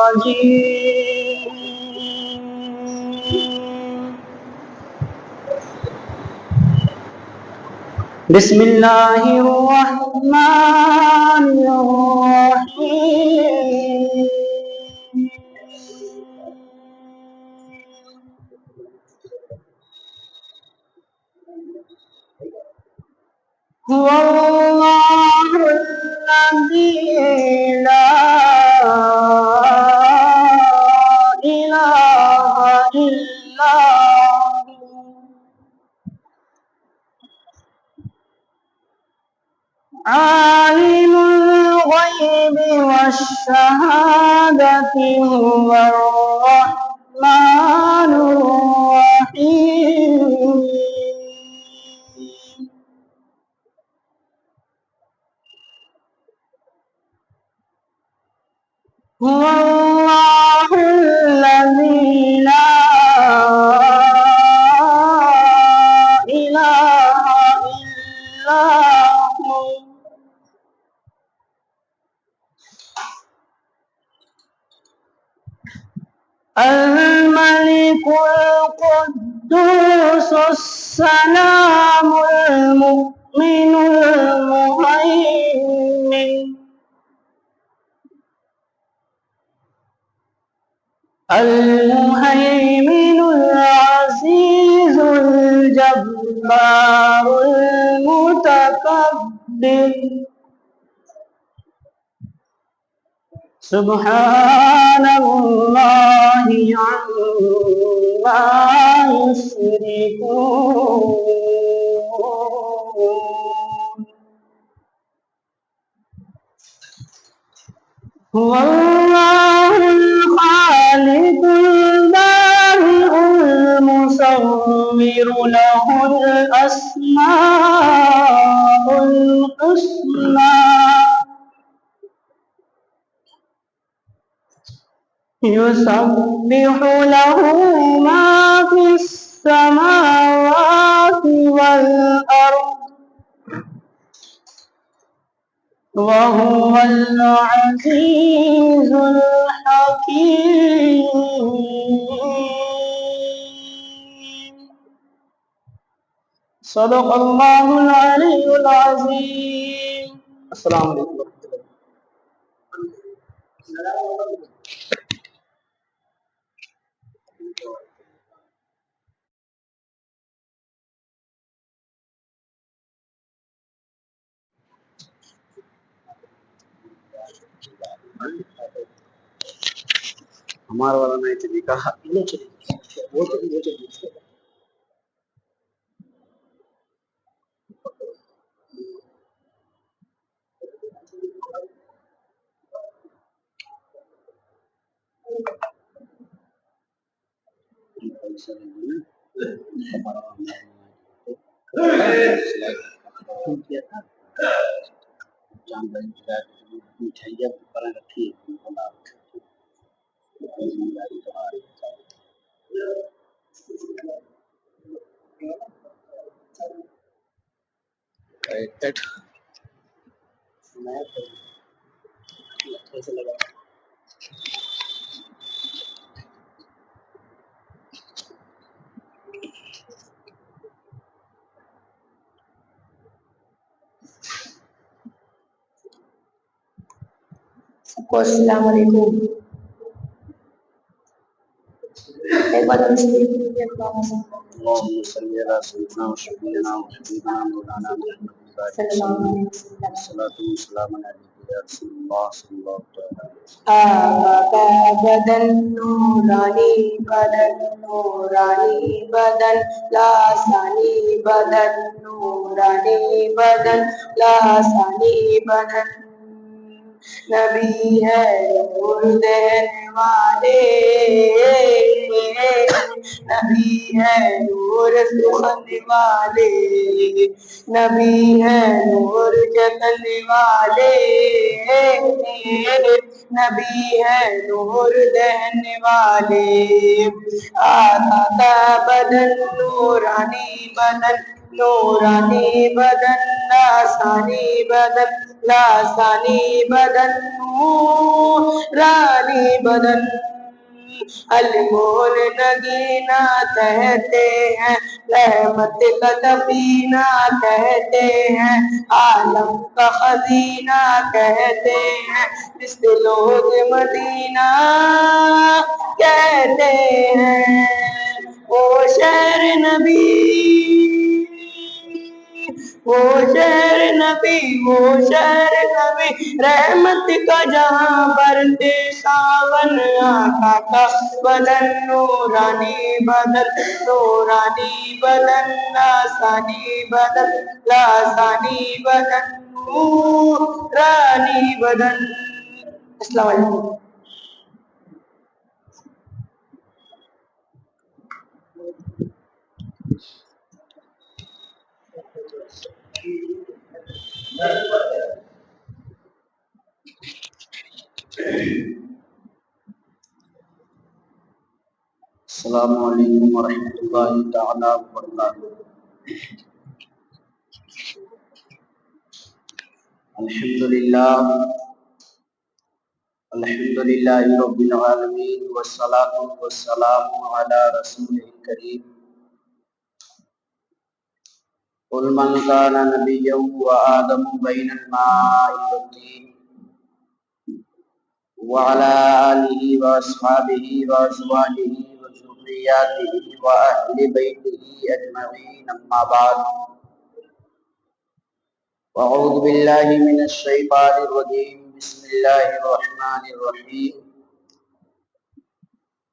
الرجيم بسم الله الرحمن الرحيم هو الله الذي لا إله إلا هو عالم الغيب والشهادة هو الرحمن الرحيم هو الله الذي لا إله إلا هو الملك القدوس السلام المؤمن المهيمن العزيز الجبار المتكبر سبحان الله عما يشركون هو الله الخالق البارئ المصور له الأسماء الحسنى يسبح له ما في السماوات والأرض وهو العزيز الحكيم صدق الله العلي العظيم السلام علیکم ورحمۃ اللہ ہمارا والا نہیں چلی کہا وہ چلی مٹھائیاں پر رکھی سب کو السلام علیکم ایک بات اللهم صل على سيدنا وشفيعنا وحبيبنا مولانا محمد صلى الله عليه وسلم الصلاة والسلام عليك يا رسول الله صلى الله عليه وسلم بدن نورانی بدن نورانی بدن لاسانی بدن نورانی بدن لاسانی بدن نبی ہے نور دینے والے نبی ہے نور سخن والے نبی ہے نور جتن والے نبی ہے نور دہنے والے آقا کا بدن نورانی بدن نورانی بدن لاسانی بدن لاسانی بدن نورانی بدن المول نگینا کہتے ہیں، رحمت کا سفینہ کہتے ہیں، عالم کا خزینہ کہتے ہیں، جس لوگ مدینہ کہتے ہیں۔ وہ شہر نبی، وہ شہر نبی، وہ شہر نبی، رحمت کا جہاں برتے ساون، آقا کا بدن نورانی بدن، نورانی بدن، لاسانی بدن، لاسانی بدن، نورانی بدن۔ السلام علیکم۔ السلام علیکم ورحمۃ اللہ تعالی وبرکاتہ۔ الحمدللہ رب العالمین، والصلاة والسلام علی رسول کریم۔ قل من کان نبیا وآدم بین الماء والطین، وعلى آلہ واصحابہ وازواجہ وذریاتہ واہل بیتہ اجمعین، اما بعد۔ اعوذ باللہ من الشیطان الرجیم، بسم اللہ الرحمن الرحیم۔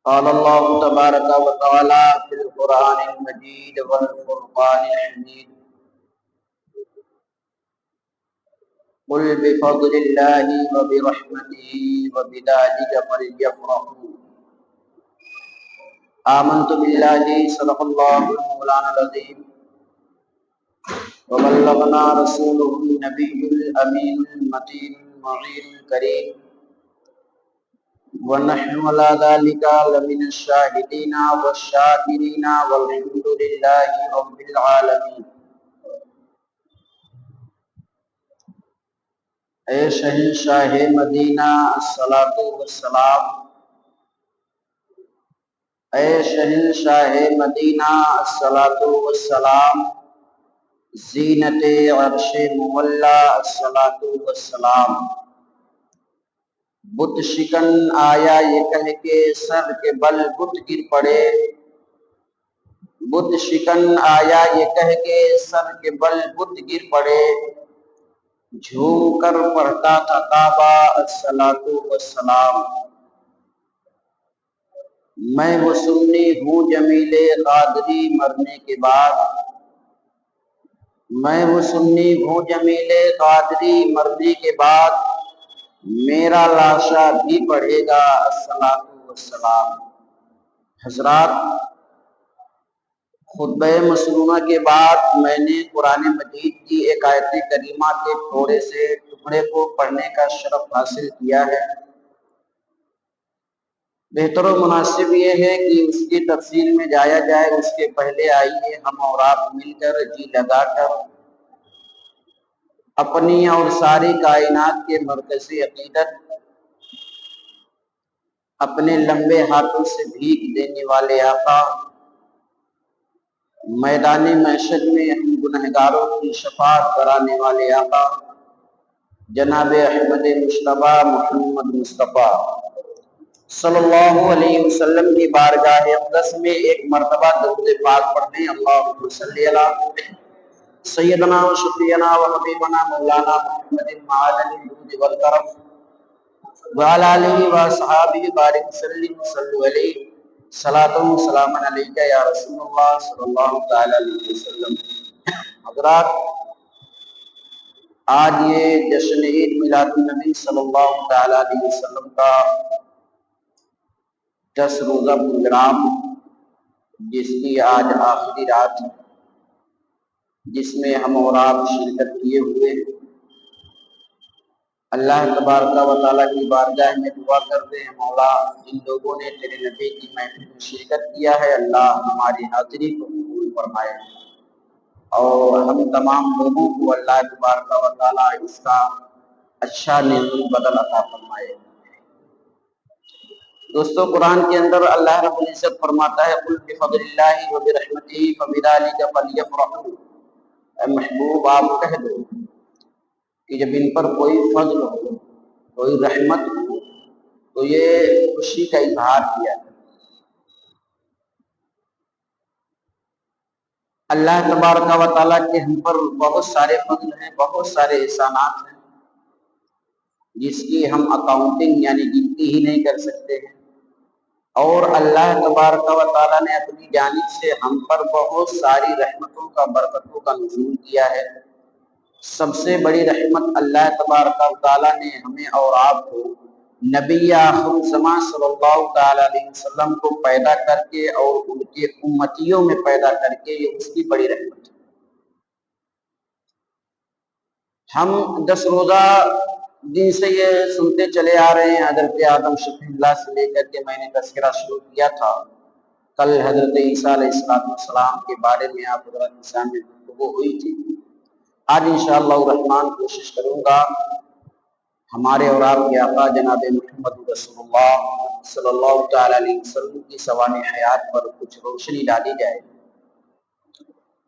قال اللہ تبارک و تعالی فی القرآن المجید والفرقان الحمید، قل بفضل اللہ وبرحمتہ وبذلک فلیفرحوا، آمنت باللہ صدق اللہ مولانا العظیم، وبلغنا رسولہ النبی الامین المتین المعین الکریم، ونحن علی ذلک لمن الشاہدین والشاکرین والحمد للہ رب العالمین۔ اے شہنشاہ مدینہ الصلاۃ والسلام، اے شہنشاہ مدینہ الصلاۃ والسلام، زینت عرش مولا الصلاۃ والسلام۔ بت شکن آیا یہ کہہ کے سر کے بل بت گر پڑے، بت شکن آیا یہ کہہ کے سر کے بل بت گر پڑے، جھوم کر پڑھتا تھا کعبہ الصلاۃ والسلام۔ میں وہ سنی ہوں جمیل قادری مرنے کے بعد، میں وہ سنی ہوں جمیل قادری مرنے کے بعد، میرا لاشا بھی پڑھے گا الصلاۃ والسلام۔ حضرات، خطبہ مسنونہ کے بعد میں نے قرآن مجید کی ایک آیت کریمہ کے تھوڑے سے ٹکڑے کو پڑھنے کا شرف حاصل کیا ہے۔ بہتر و مناسب یہ ہے کہ اس کی تفصیل میں جایا جائے، اس کے پہلے آئیے ہم اور آپ مل کر جی لگا کر اپنی اور ساری کائنات کے مرکزی عقیدت، اپنے لمبے ہاتھوں سے بھیک دینے والے آقا، میدان محشر میں ہم گنہگاروں کی شفاعت کرانے والے آقا جناب احمد مصطفیٰ محمد مصطفیٰ صلی اللہ علیہ وسلم کی بارگاہ اقدس میں ایک مرتبہ درود پاک پڑھیں۔ اللہم صلی علی سیدنا و شفیعنا و حبیبنا مولانا محمد معدن الجود والکرم وعلی آلہ و اصحابہ بارک وسلم صلو علیہ صلاۃ و سلام علیک یا رسول اللہ صلی اللہ تعالی علیہ وسلم۔ حضرات، آج یہ جشن عید میلاد النبی صلی اللہ تعالی علیہ وسلم کا 10 روزہ پروگرام، جس کی آج آخری رات، جس میں ہم اور آپ شرکت کیے ہوئے، اللہ تبارک و تعالیٰ کی بارگاہ میں دعا کرتے ہیں، مولا جن لوگوں نے تیرے نبی کی محفل میں شرکت کیا ہے، اللہ ہماری حاضری کو قبول فرمائے، اور ہم تمام لوگوں کو اللہ تبارک و تعالیٰ اس کا اچھا نیک بدل عطا فرمائے۔ دوستو قرآن کے اندر اللہ رب العزت فرماتا ہے قل بفضل اللہ وبرحمتہ فبذلک فلیفرحوا، اے محبوب آپ کہہ دو کہ جب ان پر کوئی فضل ہو، کوئی رحمت ہو، تو یہ خوشی کا اظہار کیا ہے۔ اللہ تبارک و تعالیٰ کے ہم پر بہت سارے فضل ہیں، بہت سارے احسانات ہیں جس کی ہم اکاؤنٹنگ یعنی گنتی ہی نہیں کر سکتے ہیں، اور اللہ تبارک و تعالیٰ نے اپنی جانب سے ہم پر بہت ساری رحمتوں کا، برکتوں کا نزول کیا ہے۔ سب سے بڑی رحمت اللہ تبارک و تعالیٰ نے ہمیں اور آپ کو نبی آخر الزماں صلی اللہ تعالیٰ علیہ وسلم کو پیدا کر کے اور ان کے امتیوں میں پیدا کر کے، یہ اس کی بڑی رحمت ہے۔ ہم 10 روزہ دن سے یہ سنتے چلے آ رہے ہیں، حضرت آدم شفیع اللہ سے لے کر کے میں نے تذکرہ شروع کیا تھا، کل حضرت عیسیٰ علیہ السلام کے بارے میں آپ حضرات کے سامنے گفتگو ہوئی تھی۔ آج انشاءاللہ الرحمن کوشش کروں گا ہمارے اور آپ کے آقا جناب محمد رسول اللہ صلی اللہ تعالی علیہ وسلم کی سوانح حیات پر کچھ روشنی ڈالی جائے۔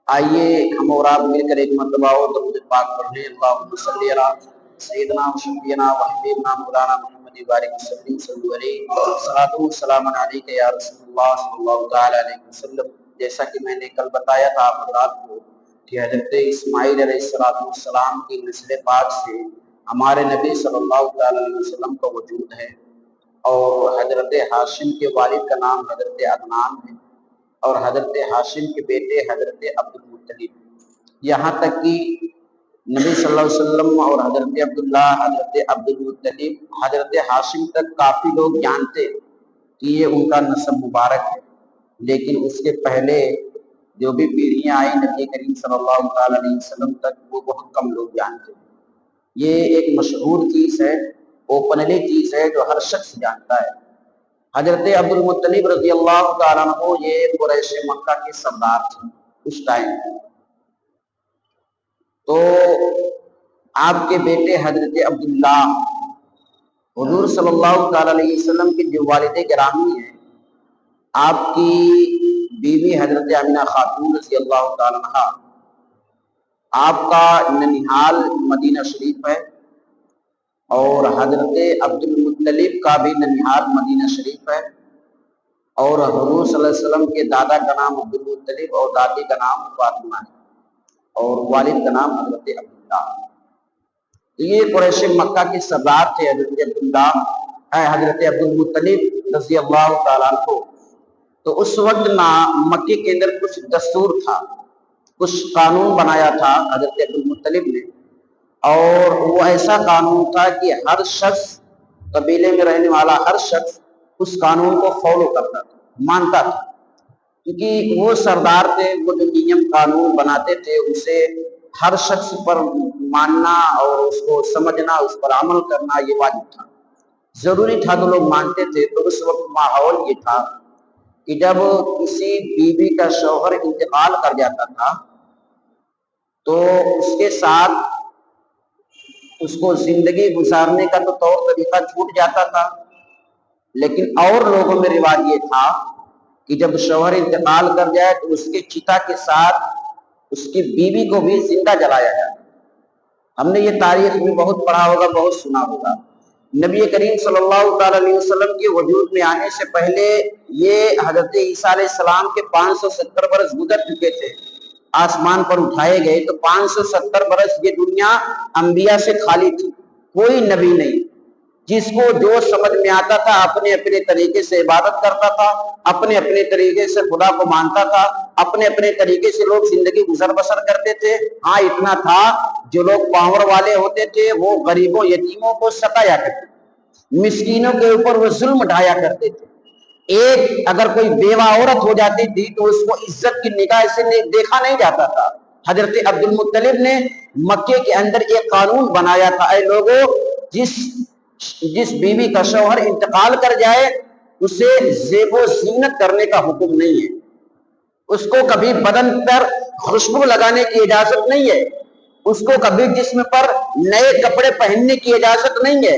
آئیے ہم اور آپ مل کر ایک مرتبہ اور درود پاک پڑھ لیں۔ اللہم صلی علی سیدنا و شفیعنا و حبیبنا مولانا محمد بارک وسلم صلی علیہ الصلوۃ والسلام علیک یا رسول اللہ صلی اللہ تعالی علیہ وسلم۔ جیسا کہ میں نے کل بتایا تھا آپ حضرات کو کہ حضرت اسماعیل علیہ السلام کی نسل پاک سے ہمارے نبی صلی اللہ تعالی علیہ وسلم کا وجود ہے، اور حضرت ہاشم کے والد کا نام حضرت عدنان ہے، اور حضرت ہاشم کے بیٹے حضرت عبد المطلب، یہاں تک کہ نبی صلی اللہ علیہ وسلم اور حضرت عبداللہ، حضرت عبد المطلب، حضرت ہاشم تک کافی لوگ جانتے کہ یہ ان کا نسب مبارک ہے، لیکن اس کے پہلے جو بھی پیڑھیاں آئی نبی کریم صلی اللہ تعالی علیہ وسلم تک، وہ بہت کم لوگ جانتے ہیں۔ یہ ایک مشہور چیز ہے، اوپنلی چیز ہے جو ہر شخص جانتا ہے۔ حضرت عبد المطلب رضی اللہ تعالیٰ عنہ یہ قریش مکہ کے سردار تھے اس ٹائم، تو آپ کے بیٹے حضرت عبداللہ حضور صلی اللہ تعالی علیہ وسلم کے جو والد گرامی ہیں، آپ کی بیوی حضرت آمنہ خاتون رضی اللہ تعالیٰ عنہ، آپ کا ننیحال مدینہ شریف ہے، اور حضرت عبد المطلب کا بھی ننیحال مدینہ شریف ہے، اور حضور صلی اللہ علیہ وسلم کے دادا کا نام عبد المطلب اور دادی کا نام فاطمہ ہے، اور والد کا نام حضرت عبداللہ۔ یہ قریش مکہ کے سردار تھے حضرت عبداللہ، حضرت عبد المطلب رضی اللہ تعالیٰ عنہ۔ تو اس وقت مکے کے اندر کچھ دستور تھا، کچھ قانون بنایا تھا حضرت عبد المطلب نے، اور وہ ایسا قانون تھا کہ ہر شخص، قبیلے میں رہنے والا ہر شخص اس قانون کو فالو کرتا تھا، مانتا تھا، کیونکہ وہ سردار تھے، وہ جو نیم قانون بناتے تھے اسے ہر شخص پر ماننا اور اس کو سمجھنا، اس پر عمل کرنا یہ واجب تھا، ضروری تھا، تو لوگ مانتے تھے۔ تو اس وقت ماحول یہ تھا کہ جب کسی بیوی کا شوہر انتقال کر جاتا تھا تو اس کے ساتھ اس کو زندگی گزارنے کا تو طور طریقہ چھوٹ جاتا تھا، لیکن اور لوگوں میں رواج یہ تھا کہ جب شوہر انتقال کر جائے تو اس کے چتا کے ساتھ اس کی بیوی کو بھی زندہ جلایا جائے۔ ہم نے یہ تاریخ میں بہت پڑھا ہوگا، بہت سنا ہوگا۔ نبی کریم صلی اللہ تعالی علیہ وسلم کے وجود میں آنے سے پہلے یہ حضرت عیسیٰ علیہ السلام کے 570 برس گزر چکے تھے، آسمان پر اٹھائے گئے تو 570 برس یہ دنیا انبیاء سے خالی تھی، کوئی نبی نہیں۔ جس کو جو سمجھ میں آتا تھا اپنے اپنے طریقے سے عبادت کرتا تھا، اپنے اپنے طریقے سے خدا کو مانتا تھا، اپنے اپنے طریقے سے لوگ زندگی گزر بسر کرتے تھے۔ ہاں اتنا تھا، جو لوگ پاور والے ہوتے تھے وہ غریبوں یتیموں کو ستایا کرتے تھے، مسکینوں کے اوپر وہ ظلم ڈھایا کرتے تھے۔ ایک اگر کوئی بیوہ عورت ہو جاتی تھی تو اس کو عزت کی نگاہ سے دیکھا نہیں جاتا تھا۔ حضرت عبد المطلب نے مکے کے اندر ایک قانون بنایا تھا، اے لوگوں، جس بیوی کا شوہر انتقال کر جائے اسے زیب و زینت کرنے کا حکم نہیں ہے، اس کو کبھی بدن پر خوشبو لگانے کی اجازت نہیں ہے، اس کو کبھی جسم پر نئے کپڑے پہننے کی اجازت نہیں ہے،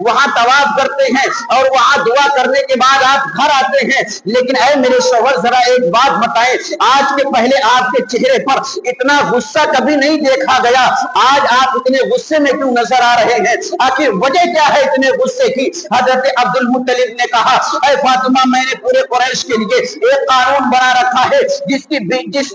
وہاں طواف کرتے ہیں اور وہاں دعا کرنے کے بعد آپ گھر آتے ہیں. لیکن اے میرے شوہر ذرا ایک بات بتائیں, آج کے پہلے آپ کے چہرے پر اتنا غصہ کبھی نہیں دیکھا گیا, آج آپ اتنے غصے میں کیوں نظر آ رہے ہیں؟ آخر وجہ کیا ہے اتنے غصے کی؟ حضرت عبد المطلب نے کہا, اے فاطمہ, میں نے پورے قریش کے لیے ایک قانون بنا رکھا ہے, جس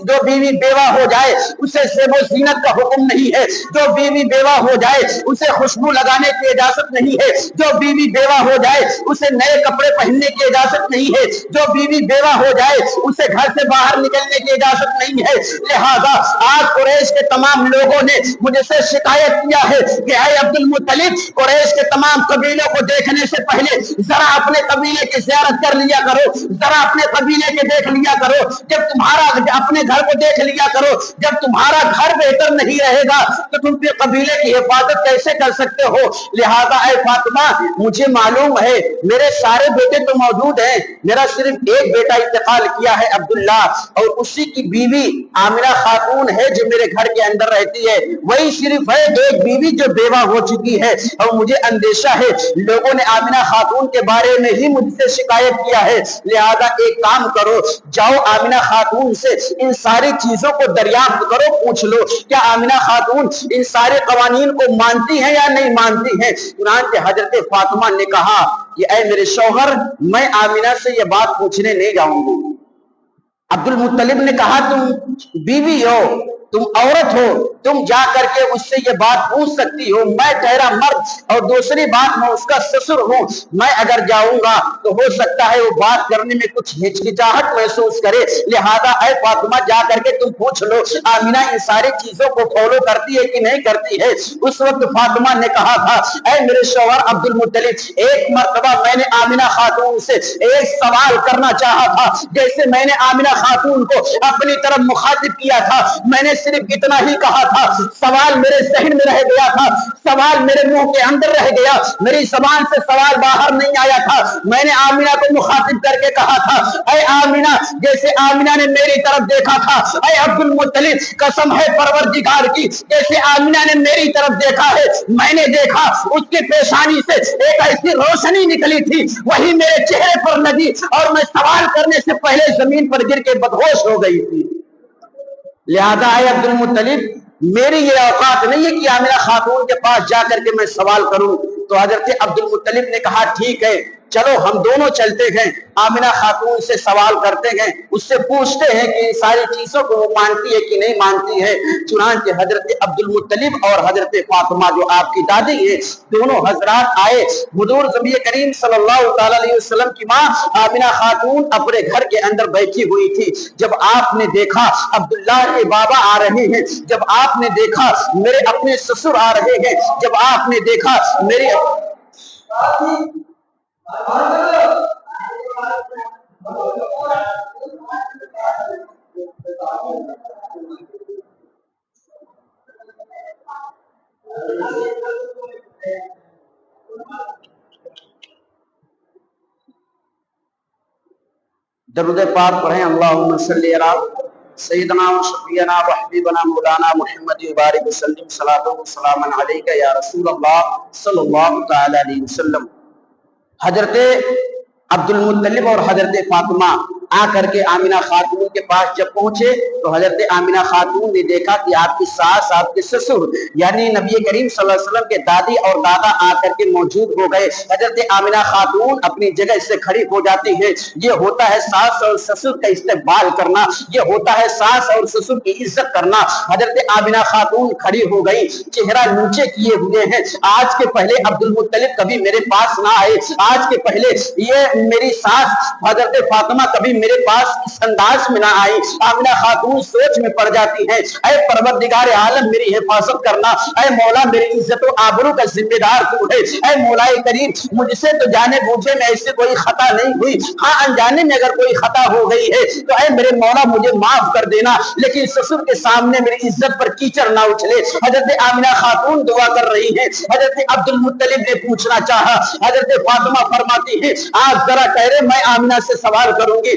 جو بیوی بیوہ ہو جائے اسے زیب و زینت کا حکم نہیں ہے, جو بیوی بیوہ ہو جائے اسے خوشبو لگانے کی اجازت نہیں ہے, جو بیوی بیوہ ہو جائے اسے نئے کپڑے پہننے کی اجازت نہیں ہے, جو بیوی بیوہ ہو جائے اسے گھر سے باہر نکلنے کی اجازت نہیں ہے. لہذا آج قریش کے تمام لوگوں نے مجھے سے شکایت کیا ہے کہ اے عبد المطلب, قریش کے تمام قبیلوں کو دیکھنے سے پہلے ذرا اپنے قبیلے کی زیارت کر لیا کرو, ذرا اپنے قبیلے کے دیکھ لیا کرو, جب تمہارا اپنے گھر کو دیکھ لیا کرو. جب تمہارا گھر بہتر نہیں رہے گا تو تم اپنے قبیلے کی حفاظت کیسے کر سکتے ہو؟ لہذا اے فاطمہ, مجھے معلوم ہے میرے سارے بیٹے تو موجود ہیں, میرا صرف ایک بیٹا انتقال کیا ہے عبداللہ, اور اسی کی بیوی آمنہ خاتون ہے جو میرے گھر کے اندر رہتی ہے, وہی صرف ہے ایک بیوی جو بیوہ ہو چکی ہے, اور مجھے اندیشہ ہے لوگوں نے آمنہ خاتون کے بارے میں ہی مجھ سے شکایت کیا ہے. لہذا ایک کام کرو, جاؤ آمنہ خاتون سے ان ساری چیزوں کو دریافت کرو, پوچھ لو کیا آمنہ خاتون ان سارے قوانین کو مانتی ہیں یا نہیں مانتی ہیں. چنانچہ حضرت فاطمہ نے کہا کہ اے میرے شوہر, میں آمنہ سے یہ بات پوچھنے نہیں جاؤں گی. عبد المطلب نے کہا, تم بیوی ہو, تم عورت ہو, تم جا کر کے اس سے یہ بات پوچھ سکتی ہو, میں ٹھہرا مرد, اور دوسری بات میں اس کا سسر ہوں, میں اگر جاؤں گا تو ہو سکتا ہے وہ بات کرنے میں کچھ ہچکچاہٹ محسوس کرے. لہذا اے فاطمہ, جا کر کے تم پوچھ لو آمنہ ان ساری چیزوں کو فالو کرتی ہے کہ نہیں کرتی ہے. اس وقت فاطمہ نے کہا تھا, اے میرے شوہر عبد المطلب, ایک مرتبہ میں نے آمنہ خاتون سے ایک سوال کرنا چاہا تھا, جیسے میں نے آمنہ خاتون کو اپنی طرف مخاطب کیا تھا, میں نے صرف اتنا ہی کہا تھا, سوال میرے ذہن میں رہ گیا تھا, سوال میرے منہ کے اندر رہ گیا, میری زبان سے سوال باہر نہیں آیا تھا. میں نے آمنہ کو مخاطب کر کے کہا تھا, اے آمنہ, جیسے آمنہ نے میری طرف دیکھا تھا, اے عبد المطلب, قسم ہے پروردگار کی, جیسے آمنہ نے میری طرف دیکھا ہے, میں نے دیکھا اس کی پیشانی سے ایک ایسی روشنی نکلی تھی, وہی میرے چہرے پر لگی, اور میں سوال کرنے سے پہلے زمین پر گر کے بدہوش ہو گئی تھی. لہذا اے عبد المطلب, میری یہ اوقات نہیں ہے کہ آمنہ خاتون کے پاس جا کر کے میں سوال کروں. تو حضرت عبد المطلب نے کہا, ٹھیک ہے, چلو ہم دونوں چلتے ہیں, آمنہ خاتون سے سوال کرتے ہیں, اس سے پوچھتے ہیں کہ ان ساری چیزوں کو وہ مانتی ہے کہ نہیں مانتی ہے. چنانچہ حضرت عبد المطلب اور حضرت فاطمہ جو آپ کی دادی ہے, دونوں حضرات آئے. حضور نبی کریم صلی اللہ تعالی علیہ وسلم کی ماں آمنہ خاتون اپنے گھر کے اندر بیٹھی ہوئی تھی. جب آپ نے دیکھا عبداللہ کے بابا آ رہے ہیں, جب آپ نے دیکھا میرے اپنے سسر آ رہے ہیں, جب آپ نے دیکھا میرے درود پاک پڑھیں, اللہم صلی علی سیدنا و شفیعنا و حبیبنا مولانا محمد بارک وسلم, صلاۃ و سلام علیک یا رسول اللہ صلی اللہ تعالی علیہ وسلم. حضرت عبد المطلب اور حضرت فاطمہ آ کر کے آمنہ خاتون کے پاس جب پہنچے تو حضرت آمنہ خاتون نے دیکھا کہ آپ کی ساس, آپ کے سسر یعنی نبی کریم صلی اللہ علیہ وسلم کے دادی اور دادا آ کر کے موجود ہو گئے. حضرت آمنہ خاتون اپنی جگہ سے کھڑی ہو جاتی ہے. یہ ہوتا ہے ساس اور سسر کا استقبال کرنا, یہ ہوتا ہے ساس اور سسر کی عزت کرنا. حضرت آمنہ خاتون کھڑی ہو گئی, چہرہ نیچے کیے ہوئے ہیں. آج کے پہلے عبد المطلب کبھی میرے پاس نہ آئے, آج کے پہلے یہ میری ساس حضرت فاطمہ کبھی میرے پاس اس انداز میں نہ آئی. آمنہ خاتون سوچ میں پڑ جاتی ہے, اے پروردگار عالم میری حفاظت کرنا, اے مولا میری عزت و آبرو کا ذمہ دار تو ہے, اے مولا کریم مجھ سے تو جانے بوجھے میں ایسے کوئی خطا نہیں ہوئی, ہاں انجانے میں اگر کوئی خطا ہو گئی ہے تو اے میرے مولا مجھے معاف کر دینا, لیکن سسر کے سامنے میری عزت پر کیچڑ نہ اچھلے. حضرت آمنہ خاتون دعا کر رہی ہے. حضرت عبد المطلب نے پوچھنا چاہا, حضرت فاطمہ فرماتی ہے, آپ ذرا ٹھہرے, میں آمنہ سے سوال کروں گی.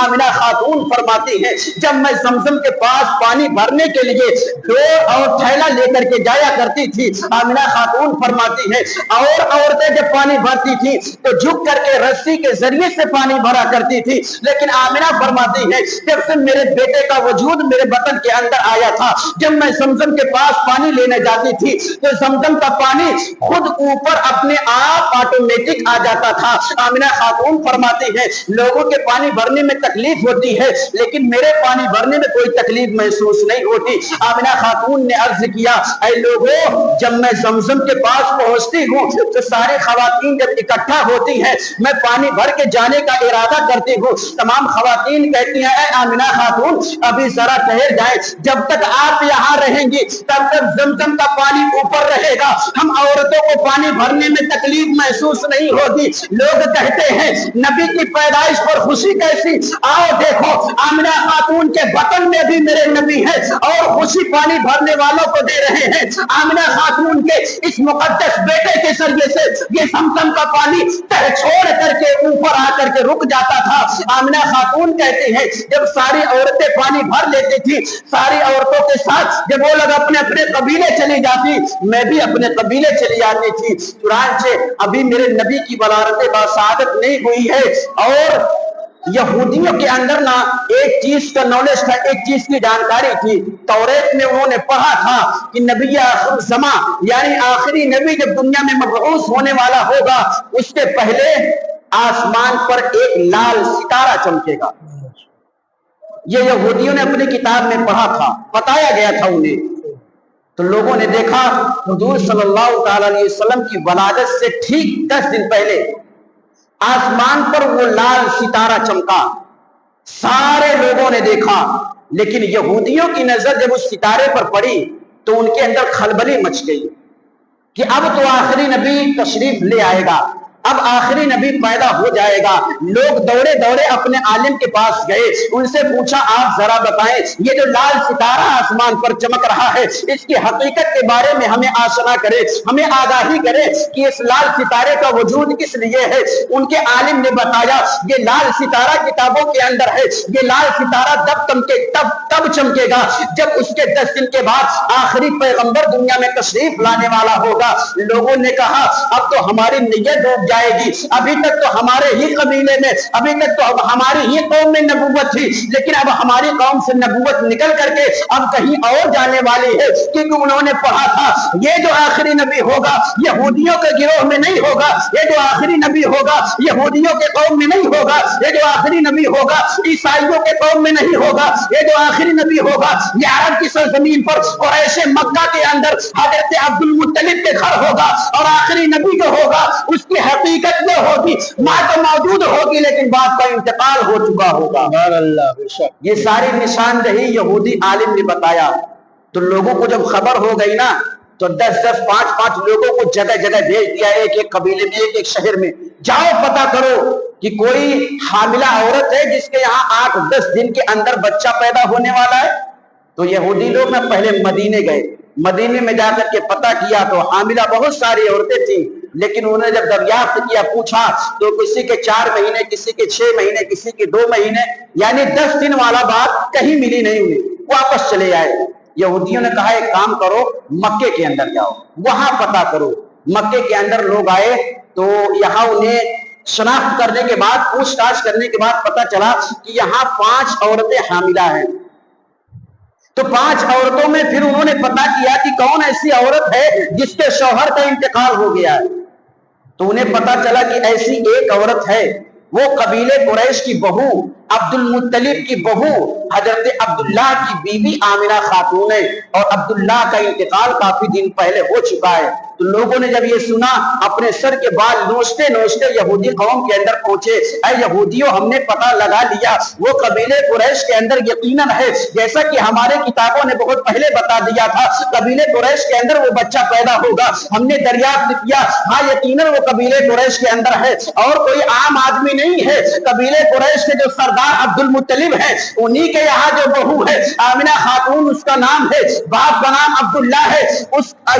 آمنہ خاتون فرماتی ہے جب میں زمزم کے پاس پانی بھرنے کے لیے ڈور اور تھیلا لے کر کے جایا کرتی تھی، آمنہ خاتون فرماتی ہے اور عورتیں جب پانی بھرتی تھی تو جھک کر کے رسی کے ذریعے سے پانی بھرا کرتی تھی، لیکن آمنہ فرماتی ہے جب سے میرے بیٹے کا وجود میرے بطن کے اندر آیا تھا، جب میں زمزم کے پاس پانی لینے جاتی تھی تو زمزم کا پانی خود اوپر اپنے آپ آٹومیٹک آ جاتا تھا۔ آمنہ خاتون فرماتی ہے لوگوں کے پانی بھرنے میں تکلیف ہوتی ہے لیکن میرے پانی بھرنے میں کوئی تکلیف محسوس نہیں ہوتی۔ آمنہ خاتون نے عرض کیا اے لوگوں، جب میں زمزم کے پاس پہنچتی ہوں تو ساری خواتین جب اکٹھا ہوتی ہیں، میں پانی بھر کے جانے کا ارادہ کرتی ہوں، تمام خواتین کہتی ہیں اے آمنہ خاتون ابھی ذرا ٹھہر جائیں، جب تک آپ یہاں رہیں گی تب تک زمزم کا پانی اوپر رہے گا، ہم عورتوں کو پانی بھرنے میں تکلیف محسوس نہیں ہوگی۔ لوگ کہتے ہیں نبی کی پیدائش پر خوشی کیسی؟ آؤ دیکھو آمنہ خاتون کے بطن میں بھی میرے نبی ہے اور خوشی پانی بھرنے والوں کو دے رہے ہیں۔ آمنہ خاتون کے اس مقدس بیٹے کے ذریعے سے یہ زمزم کا پانی تہ چھوڑ کر کے اوپر آ کر کے رک جاتا تھا۔ آمنہ خاتون کہتے ہیں جب ساری عورتیں پانی بھر لیتی تھی، ساری عورتوں کے ساتھ جب وہ لوگ اپنے اپنے قبیلے چلی جاتی، میں بھی اپنے قبیلے چلی جاتی تھی۔ چنانچہ ابھی میرے نبی کی ولادت باسعادت نہیں ہوئی ہے اور یہودیوں کے اندر نا ایک چیز کا نالج تھا، ایک چیز کی جانکاری تھی، توریت میں انہوں نے پڑھا تھا کہ نبی آخر الزمان یعنی آخری نبی جب دنیا میں مبعوث ہونے والا ہوگا اس کے پہلے آسمان پر ایک لال ستارہ چمکے گا۔ یہ یہودیوں نے اپنی کتاب میں پڑھا تھا، بتایا گیا تھا انہیں۔ تو لوگوں نے دیکھا حضور صلی اللہ تعالی علیہ وسلم کی ولادت سے ٹھیک 10 دن پہلے آسمان پر وہ لال ستارہ چمکا، سارے لوگوں نے دیکھا، لیکن یہودیوں کی نظر جب اس ستارے پر پڑی تو ان کے اندر کھلبلی مچ گئی کہ اب تو آخری نبی تشریف لے آئے گا، اب آخری نبی پیدا ہو جائے گا۔ لوگ دوڑے دوڑے اپنے عالم کے پاس گئے، ان سے پوچھا آپ ذرا بتائیں یہ جو لال ستارہ آسمان پر چمک رہا ہے اس کی حقیقت کے بارے میں ہمیں آشنا کرے، ہمیں آگاہی کرے کہ اس لال ستارے کا وجود کس لیے ہے۔ ان کے عالم نے بتایا یہ لال ستارہ کتابوں کے اندر ہے، یہ لال ستارہ تب چمکے گا جب اس کے 10 دن کے بعد آخری پیغمبر دنیا میں تشریف لانے والا ہوگا۔ لوگوں نے کہا اب تو ہماری نیت ڈوب جائے گی، ابھی تک تو ہمارے ہی قبیلے میں، ابھی تک تو ہماری ہی قوم میں نبوت تھی، لیکن اب ہماری قوم سے نبوت نکل کر کے اب کہیں اور جانے والی ہے، کیونکہ انہوں نے پڑھا تھا یہ جو آخری نبی ہوگا یہودیوں کے گروہ میں نہیں ہوگا، یہ جو آخری نبی ہوگا یہودیوں کے قوم میں نہیں ہوگا، یہ جو آخری نبی ہوگا عیسائیوں کے قوم میں نہیں ہوگا، یہ جو آخری نبی ہوگا یہ عرب کی سرزمین پر قریش مکہ کے اندر حضرت عبد المطلب کے گھر ہوگا، اور آخری نبی جو ہوگا اس کی حقیقت میں ہوگی، ماں تو موجود ہوگی لیکن باپ کا انتقال ہو چکا ہوگا۔ یہ ساری نشاندہی یہودی عالم نے بتایا، تو لوگوں کو جب خبر ہو گئی نا تو 10-10 5-5 لوگوں کو جگہ جگہ بھیج دیا، ایک ایک قبیلے میں، ایک ایک شہر میں، جاؤ پتہ کرو کہ کوئی حاملہ عورت ہے جس کے یہاں 8-10 دن کے اندر بچہ پیدا ہونے والا ہے۔ تو یہودی لوگ میں پہلے مدینے گئے، مدینے میں جا کر کے پتہ کیا تو حاملہ بہت ساری عورتیں تھیں، لیکن انہوں نے جب دریافت کیا پوچھا تو کسی کے 4 مہینے، کسی کے 6 مہینے، کسی کے 2 مہینے، یعنی 10 دن والا بات کہیں ملی نہیں انہیں، واپس چلے آئے۔ یہودیوں نے کہا ایک کام کرو مکے کے اندر جاؤ، وہاں پتہ کرو۔ مکے کے اندر لوگ آئے تو یہاں انہیں شناخت کرنے کے بعد، پوچھ تاچھ کرنے کے بعد پتہ چلا کہ یہاں 5 عورتیں حاملہ ہیں۔ تو 5 عورتوں میں پھر انہوں نے پتہ کیا کہ کون ایسی عورت ہے جس کے شوہر کا انتقال ہو گیا ہے۔ تو انہیں پتہ چلا کہ ایسی ایک عورت ہے، وہ قبیلے قریش کی بہو، عبد المطلب کی بہو حضرت عبداللہ کی بیوی آمنہ خاتون ہے، اور عبداللہ کا انتقال کافی دن پہلے ہو چکا ہے۔ تو لوگوں نے جب یہ سنا اپنے سر کے بال نوچتے نوچتے یہودی قوم کے اندر پہنچے، اے یہودیوں ہم نے پتہ لگا لیا وہ قبیلے قریش کے اندر یقیناً ہے، جیسا کہ ہمارے کتابوں نے بہت پہلے بتا دیا تھا قبیلے قریش کے اندر وہ بچہ پیدا ہوگا۔ ہم نے دریافت کیا ہاں یقیناً وہ قبیلے قریش کے اندر ہے اور کوئی عام آدمی نہیں ہے، قبیلے قریش کے جو سردار عبد المطلب ہے انہی کے یہاں جو بہو ہے آمنہ خاتون اس کا نام ہے، باپ کا نام عبداللہ ہے۔ اس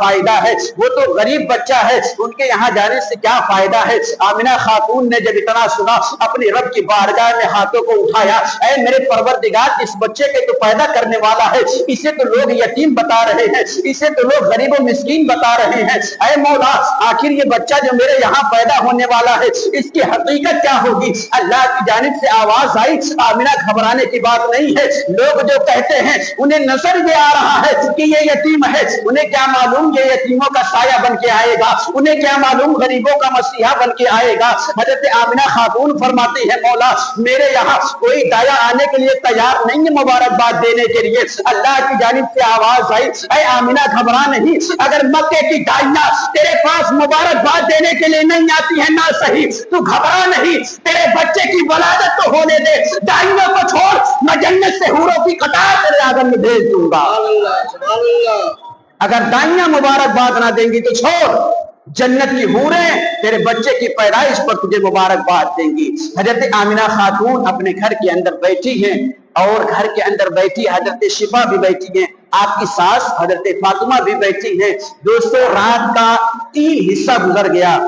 فائدہ ہے, وہ تو غریب بچہ ہے, ان کے یہاں جانے سے کیا فائدہ ہے. آمنہ خاتون نے جب اتنا سنا اپنے رب کی بارگاہ میں ہاتھوں کو اٹھایا, اے میرے پروردگار, اس بچے کے تو پیدا کرنے والا ہے, اسے تو لوگ یتیم بتا رہے ہیں, اسے تو لوگ غریب و مسکین بتا رہے ہیں, اے مولا آخر یہ بچہ جو میرے یہاں پیدا ہونے والا ہے اس کی حقیقت کیا ہوگی. اللہ کی جانب سے آواز آئی, آمنہ گھبرانے کی بات نہیں ہے, لوگ جو کہتے ہیں انہیں نظر یہ آ رہا ہے کہ یہ یتیم ہے, انہیں کیا معلوم یہ یتیموں کا سایہ بن کے آئے گا, انہیں کیا معلوم غریبوں کا مسیحا بن کے آئے گا. حضرت آمنہ خاتون فرماتی ہے, مولا میرے یہاں کوئی دایا آنے کے لیے تیار نہیں ہے مبارکباد دینے کے لیے. اللہ کی جانب سے آواز آئی, اے آمنہ گھبرا نہیں, اگر مکے کی دائیاں تیرے پاس مبارکباد دینے کے لیے نہیں آتی ہے نہ صحیح, تو گھبرا نہیں, تیرے بچے کی ولادت تو ہونے دے, دائیوں کو چھوڑ, میں جنت سے حوروں کی قطار تیرے آنگن میں بھیج دوں گا. اگر دائیاں مبارکباد نہ دیں گی تو چھوڑ, جنت کی حوریں تیرے بچے کی پیدائش پر تجھے مبارکباد دیں گی. حضرت آمنہ خاتون اپنے گھر کے اندر بیٹھی ہیں, اور گھر کے اندر بیٹھی حضرت شفا بھی بیٹھی ہیں, آپ کی ساس حضرت فاطمہ بھی بیٹھی ہیں. دوستو رات کا 3 حصہ گزر گیا,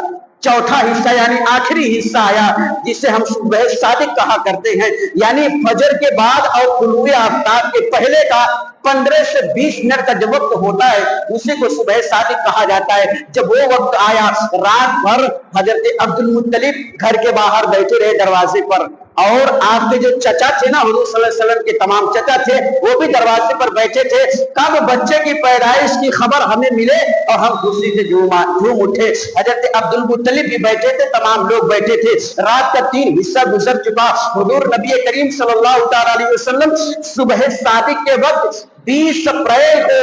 چوتھا حصہ یعنی آخری حصہ آیا جسے ہم صبح صادق کہا کرتے ہیں, یعنی فجر کے بعد اور طلوع آفتاب کے پہلے کا 15 سے 20 منٹ کا جو وقت ہوتا ہے اسی کو صبح صادق کہا جاتا ہے. جب وہ وقت آیا, رات بھر حضرت عبد المطلب گھر کے باہر بیٹھے رہے دروازے پر, اور آپ کے جو چچا تھے نا, حضور صلی اللہ علیہ وسلم کے تمام چچا تھے, وہ بھی دروازے پر بیٹھے تھے. کب بچے کی پیدائش کی خبر ہمیں ملے اور ہم خوشی سے جھوم اٹھے. حضرت عبد المطلب بھی بیٹھے تھے, تمام لوگ بیٹھے تھے. رات کا 3 حصہ گزر چکا. حضور نبی کریم صلی اللہ تعالی علیہ وسلم صبح صادق کے وقت 20 اپریل کو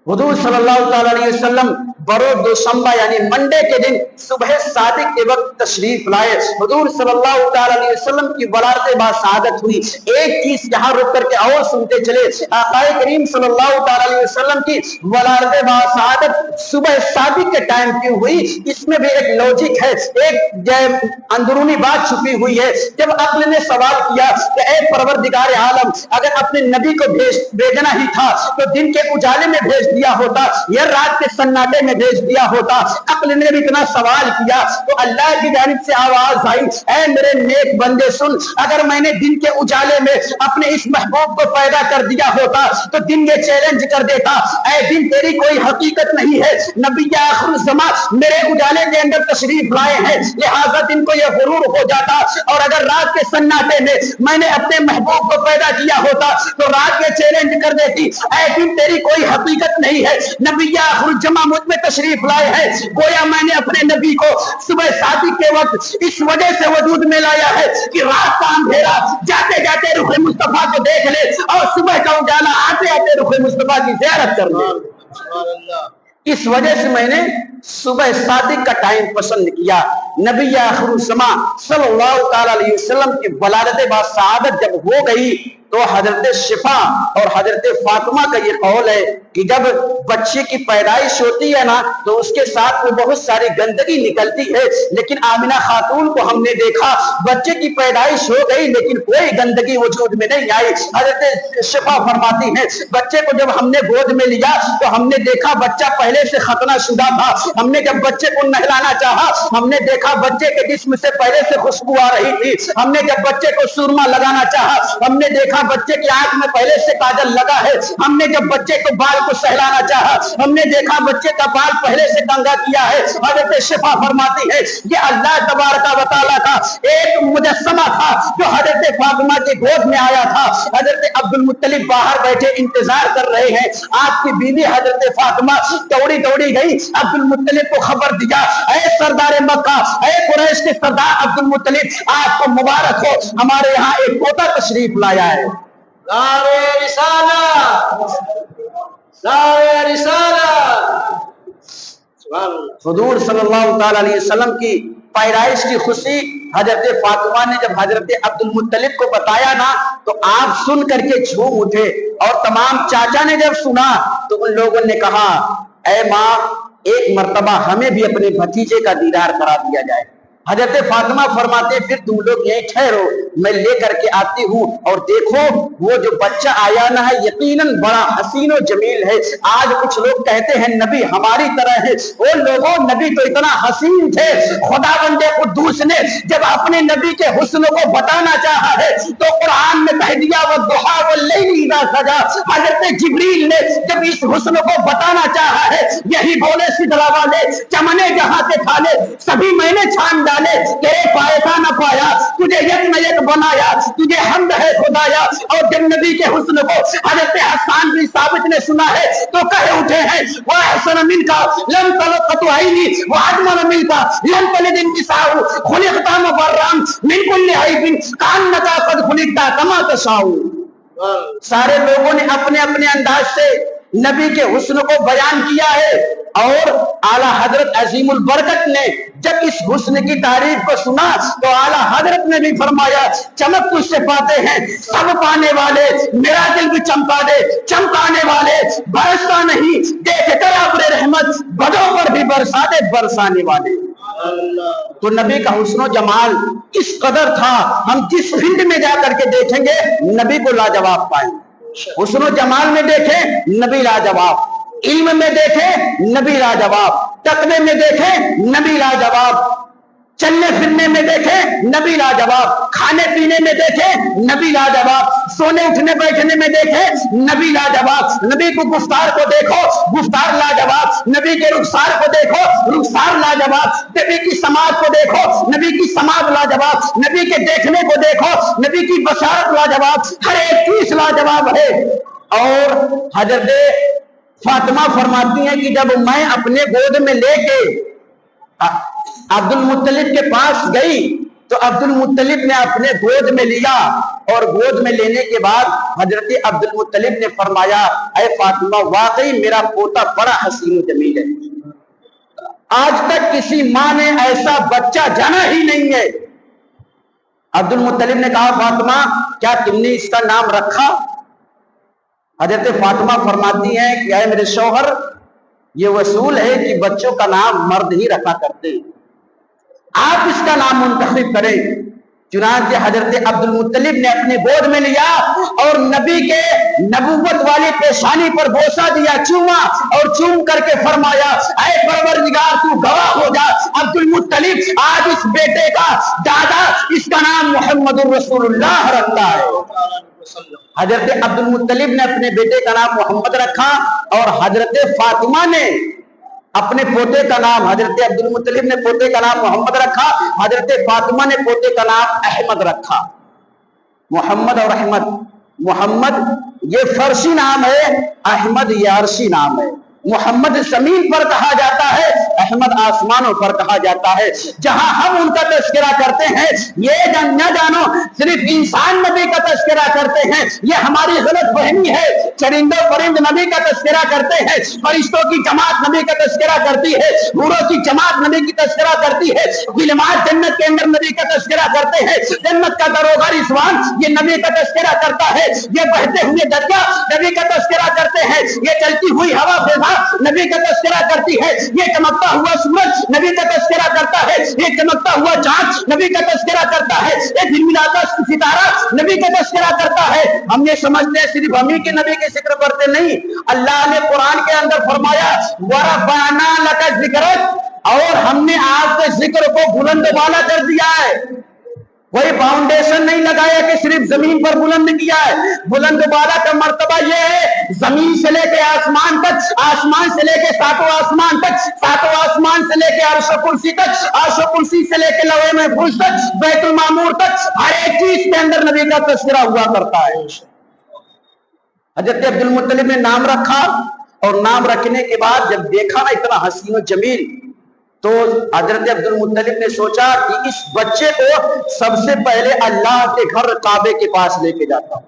حضور صلی اللہ تعالی علیہ وسلم برو دوشمبا یعنی منڈے کے دن صبح صادق کے وقت تشریف لائے. حضور صلی اللہ تعالی علیہ وسلم کی ولادت باسعادت ہوئی. ایک چیز یہاں رک کر کے اور سنتے چلے, آقا کریم صلی اللہ تعالی علیہ وسلم کی ولادت باسعادت صبح صادق کے ٹائم کیوں ہوئی, اس میں بھی ایک لوجک ہے, ایک اندرونی بات چھپی ہوئی ہے. جب عقل نے سوال کیا کہ اے پروردگار عالم, اگر اپنے نبی کو بھیجنا ہی تھا تو دن کے اجالے میں بھیج دیا ہوتا یا رات کے سناٹے میں بھیج دیا ہوتا. عقل نے بھی اتنا سوال کیا تو اللہ کی جانب سے آواز آئی, اے میرے نیک بندے سن, اگر میں نے دن کے اجالے میں اپنے اس محبوب کو پیدا کر دیا ہوتا تو دن یہ چیلنج کر دیتا, اے دن تیری کوئی حقیقت نہیں ہے, نبی آخر الزمان میرے اجالے کے اندر تشریف لائے ہیں, لہذا دن کو یہ غرور ہو جاتا. اور اگر رات کے سناٹے میں نے اپنے محبوب کو پیدا کیا ہوتا تو رات یہ چیلنج کر دیتی, اے دن تیری کوئی حقیقت نہیں ہے, نبی آخر الجمع مجھ میں تشریف لائے ہیں. گویا میں نے اپنے نبی کو صبح صادق کے وقت اس وجہ سے وجود میں لایا ہے کہ رات کا اندھیرا جاتے جاتے رخ مصطفیٰ کو دیکھ لے, اور صبح کا اجالا آتے آتے رخ مصطفیٰ کی زیارت کر لے. اس وجہ سے میں نے صبح صادق کا ٹائم پسند کیا. نبی آخر الزمان صلی اللہ تعالی علیہ وسلم کی ولادت باسعادت جب ہو گئی تو حضرت شفا اور حضرت فاطمہ کا یہ قول ہے کہ جب بچے کی پیدائش ہوتی ہے نا تو اس کے ساتھ میں بہت ساری گندگی نکلتی ہے, لیکن آمنہ خاتون کو ہم نے دیکھا بچے کی پیدائش ہو گئی لیکن کوئی گندگی وجود میں نہیں آئی. حضرت شفا فرماتی ہے, بچے کو جب ہم نے گود میں لیا تو ہم نے دیکھا بچہ پہلے سے ختنہ شدہ تھا. ہم نے جب بچے کو نہلانا چاہا ہم نے دیکھا بچے کے جسم سے پہلے سے خوشبو آ رہی تھی. ہم نے جب بچے کو سرما لگانا چاہا ہم نے دیکھا بچے کی آنکھ میں پہلے سے کاجل لگا ہے. ہم نے جب بچے کو بال کو سہلانا چاہا ہم نے دیکھا بچے کا بال پہلے سے کنگا کیا ہے. حضرت شفا فرماتی ہے یہ اللہ تبارک و تعالیٰ کا ایک مجسمہ تھا جو حضرت فاطمہ کے گود میں آیا تھا. حضرت عبد المطلب باہر بیٹھے انتظار کر رہے ہیں. آپ کی بیوی حضرت فاطمہ دوڑی دوڑی گئی, عبد المطلب کو خبر دیا, اے سردار مکہ, اے قریش کے سردار عبد المطلب, آپ کو مبارک ہو, ہمارے یہاں ایک پوتا تشریف لایا ہے. نعرہ رسالت, نعرہ رسالت. حضور صلی اللہ تعالی علیہ وسلم کی پیدائش کی خوشی حضرت فاطمہ نے جب حضرت عبد المطلب کو بتایا نا تو آپ سن کر کے جھوم اٹھے, اور تمام چاچا نے جب سنا تو ان لوگوں نے کہا, اے ماں ایک مرتبہ ہمیں بھی اپنے بھتیجے کا دیدار کرا دیا جائے, حضرت فاطمہ فرماتے پھر تم لوگ یہیں ٹھہرو، میں لے کر کے آتی ہوں، اور دیکھو وہ جو بچہ آیا نہ ہے یقیناً بڑا حسین و جمیل ہے۔ آج کچھ لوگ کہتے ہیں نبی ہماری طرح ہے، وہ لوگوں نبی تو اتنا حسین تھے، خدا بندے قدوس نے جب اپنے نبی کے حسن کو بتانا چاہا ہے تو قرآن میں کہہ دیا والضحیٰ واللیل اذا سجا۔ حضرت جبریل نے جب اس حسن کو بتانا چاہا ہے یہی بولے سدرا والے چمنے جہاں سے کھالے سبھی میں نے چھان ڈالے، تیرے پائے کا نہ پایا، تجھے یک نہ یک بنایا، تجھے حمد ہے خدایا۔ اور جب نبی کے حسن کو حضرت حسان بن ثابت نے سنا ہے تو کہہ اٹھے ہیں وَأَحْسَنَ مِنْكَ لَمْ تَلِدْ قَطُّ عَيْنِي وَأَجْمَلَ مِنْكَ لَمْ تَلِدِ النِّسَاءُ خُلِقْتَ مُبَرًّا مِنْ كُلِّ عَيْبٍ كَأَنَّكَ قَدْ خُلِقْتَ كَمَا تَشَاءُ۔ سارے لوگوں نے اپنے اپنے انداز سے نبی کے حسن کو بیان کیا ہے، اور اعلیٰ حضرت عظیم البرکت نے جب اس حسن کی تعریف کو سنا تو اعلیٰ حضرت نے بھی فرمایا چمک تجھ سے پاتے ہیں سب پانے والے، میرا دل بھی چمکا دے چمکانے والے، برستا نہیں دیکھ کر ابر رحمت بدوں پر بھی برسا دے برسانے والے۔ تو نبی کا حسن و جمال اس قدر تھا، ہم جس فیلڈ میں جا کر کے دیکھیں گے نبی کو لاجواب پائیں گے۔ حسن و جمال میں دیکھیں نبی لاجواب، علم میں دیکھیں نبی لاجواب، تقوی میں دیکھیں نبی لاجواب، چلنے پھرنے میں دیکھیں نبی لاجواب، کھانے پینے میں دیکھیں نبی لاجواب، سونے اٹھنے بیٹھنے میں دیکھیں نبی لاجواب۔ نبی کو گفتار کو دیکھو گفتار لاجواب، نبی کے رخسار کو دیکھو رخسار لاجواب، نبی کی سماعت کو دیکھو نبی کی سماعت لاجواب، نبی کے دیکھنے کو دیکھو نبی کی بشارت لاجواب، ہر ایک چیز لاجواب ہے۔ اور حضرت فاطمہ فرماتی ہیں کہ جب میں اپنے گود میں لے کے عبد المطلب کے پاس گئی تو عبد المطلب نے اپنے گود میں لیا، اور گود میں لینے کے بعد حضرت عبد المطلب نے فرمایا اے فاطمہ واقعی میرا پوتا بڑا حسین و جمیل ہے، آج تک کسی ماں نے ایسا بچہ جانا ہی نہیں ہے۔ عبد المطلب نے کہا فاطمہ کیا تم نے اس کا نام رکھا؟ حضرت فاطمہ فرماتی ہیں کہ اے میرے شوہر یہ وصول ہے کہ بچوں کا نام مرد ہی رکھا کرتے ہیں، آپ اس کا نام منتخب کریں۔ چنانچہ حضرت عبد المطلب نے اپنے گود میں لیا اور نبی کے نبوت والی پیشانی پر بوسہ دیا، چوما، اور چوم کر کے فرمایا اے پروردگار تو گواہ ہو جا عبد المطلب آج اس بیٹے کا دادا اس کا نام محمد الرسول اللہ رکھتا ہے۔ حضرت عبد المطلب نے اپنے بیٹے کا نام محمد رکھا، اور حضرت فاطمہ نے اپنے پوتے کا نام، حضرت عبد المطلب نے پوتے کا نام محمد رکھا، حضرت فاطمہ نے پوتے کا نام احمد رکھا۔ محمد اور احمد، محمد یہ فرشی نام ہے، احمد یہ عرشی نام ہے۔ محمد زمین پر کہا جاتا ہے، احمد آسمانوں پر کہا جاتا ہے۔ جہاں ہم ان کا تذکرہ کرتے ہیں یہ نہ جانو صرف انسان نبی کا تذکرہ کرتے ہیں، یہ ہماری غلط فہمی ہے۔ چرندوں پرند نبی کا تذکرہ کرتے ہیں، فرشتوں کی جماعت نبی کا تذکرہ کرتی ہے، حوروں کی جماعت نبی کی تذکرہ کرتی ہے، غلمات جنت کے اندر نبی کا تذکرہ کرتے ہیں، جنت کا دروغہ رضوان یہ نبی کا تذکرہ کرتا ہے، یہ بہتے ہوئے دریا نبی کا تذکرہ کرتے ہیں، یہ چلتی ہوئی ہوا فضا نبی کا تذکرہ کرتی ہے، یہ چمکتا ہوا سورج نبی کا تذکرہ کرتا ہے، یہ چمکتا ہوا چاند نبی کا تذکرہ کرتا ہے، یہ جھلملاتا ستارہ نبی کا تذکرہ کرتا ہے۔ ہم یہ سمجھتے ہیں صرف ہم ہی کے نبی کے ذکر کرتے نہیں، اللہ نے قرآن کے اندر فرمایا وَرَفَعْنَا لَكَ ذِكْرَكَ، اور ہم نے آپ کے ذکر کو بلند بالا کر دیا ہے۔ کوئی فاؤنڈیشن نہیں لگایا کہ صرف زمین پر بلند کیا ہے، بلند بالا کا مرتبہ یہ ہے زمین سے لے کے آسمان تک، آسمان سے لے کے ساتوں آسمان تک، ساتوں آسمان سے لے کے عرش و کرسی تک، عرش و کرسی سے لے کے لوح محفوظ تک، بیت المعمور تک، ہر ایک چیز کے اندر نبی کا تذکرہ ہوا کرتا ہے۔ حضرت عبد المطلب نے نام رکھا، اور نام رکھنے کے بعد جب دیکھا نا اتنا حسین و جمیل تو حضرت عبد المطلب نے سوچا کہ اس بچے کو سب سے پہلے اللہ کے گھر کعبے کے پاس لے کے جاتا ہوں۔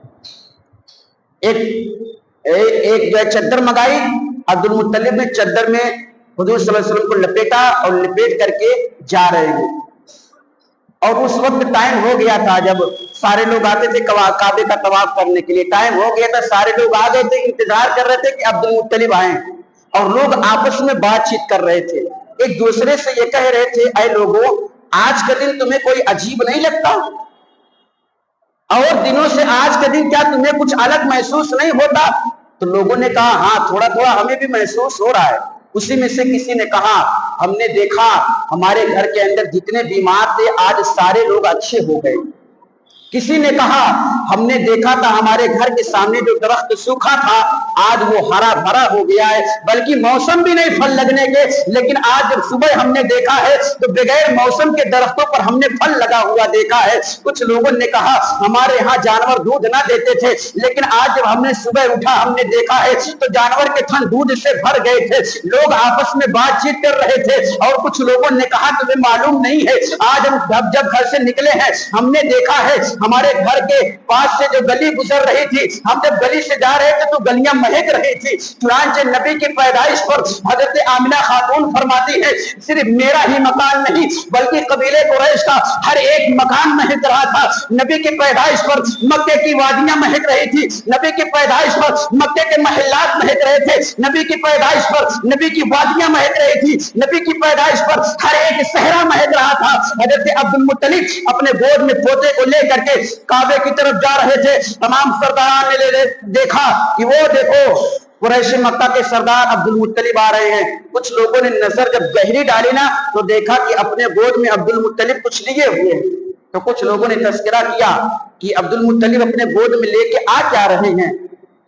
ایک جو چادر منگائی، عبد المطلب نے چادر میں حضور صلی اللہ علیہ وسلم کو لپیٹا اور لپیٹ کر کے جا رہے ہیں، اور اس وقت ٹائم ہو گیا تھا جب سارے لوگ آتے تھے کعبے کا طواف کرنے کے لیے، ٹائم ہو گیا تھا، سارے لوگ آ گئے تھے، انتظار کر رہے تھے کہ عبد المطلب آئیں، اور لوگ آپس میں بات چیت کر رہے تھے، ایک دوسرے سے یہ کہہ رہے تھے اے لوگوں آج کا دن تمہیں کوئی عجیب نہیں لگتا؟ اور دنوں سے آج کا دن کیا تمہیں کچھ الگ محسوس نہیں ہوتا؟ تو لوگوں نے کہا ہاں تھوڑا تھوڑا ہمیں بھی محسوس ہو رہا ہے۔ اسی میں سے کسی نے کہا ہم نے دیکھا ہمارے گھر کے اندر جتنے بیمار تھے آج سارے لوگ اچھے ہو گئے۔ کسی نے کہا ہم نے دیکھا تھا ہمارے گھر کے سامنے جو درخت سوکھا تھا آج وہ ہرا بھرا ہو گیا ہے، بلکہ موسم بھی نہیں پھل لگنے کے، لیکن آج جب صبح ہم نے دیکھا ہے تو بغیر موسم کے درختوں پر ہم نے پھل لگا ہوا دیکھا ہے۔ کچھ لوگوں نے کہا ہمارے ہاں جانور دودھ نہ دیتے تھے، لیکن آج جب ہم نے صبح اٹھا ہم نے دیکھا ہے تو جانور کے تھن دودھ سے بھر گئے تھے، لوگ آپس میں بات چیت کر رہے تھے۔ اور کچھ لوگوں نے کہا تمہیں معلوم نہیں ہے آج ہم جب گھر سے نکلے ہیں ہم نے دیکھا ہے ہمارے گھر کے پاس سے جو گلی گزر رہی تھی، ہم جب گلی سے جا رہے تھے تو گلیاں مہک رہی تھی۔ چنانچہ نبی کی پیدائش پر حضرت آمنہ خاتون فرماتی ہے صرف میرا ہی مکان نہیں بلکہ قبیلے قریش کا ہر ایک مکان مہک رہا تھا۔ نبی کی پیدائش پر مکے کی وادیاں مہک رہی تھی، نبی کی پیدائش پر مکے کے محلات مہک رہے تھے، نبی کی پیدائش پر نبی کی وادیاں مہک رہی تھی، نبی کی پیدائش پر ہر ایک صحرا مہک رہا تھا۔ حضرت عبد المطلب اپنے گود میں پوتے کو لے کر کے کعبے کی طرف جا رہے تھے۔ تمام سرداران نے دیکھا کہ وہ دیکھو قریش مکہ کے سردار عبد المطلب آ رہے ہیں۔ کچھ لوگوں نے نظر جب گہری ڈالی نا تو دیکھا کہ اپنے گود میں عبد المطلب کچھ لیے ہوئے ہیں، تو کچھ لوگوں نے تذکرہ کیا کہ عبد المطلب اپنے گود میں لے کے آ کیا رہے ہیں،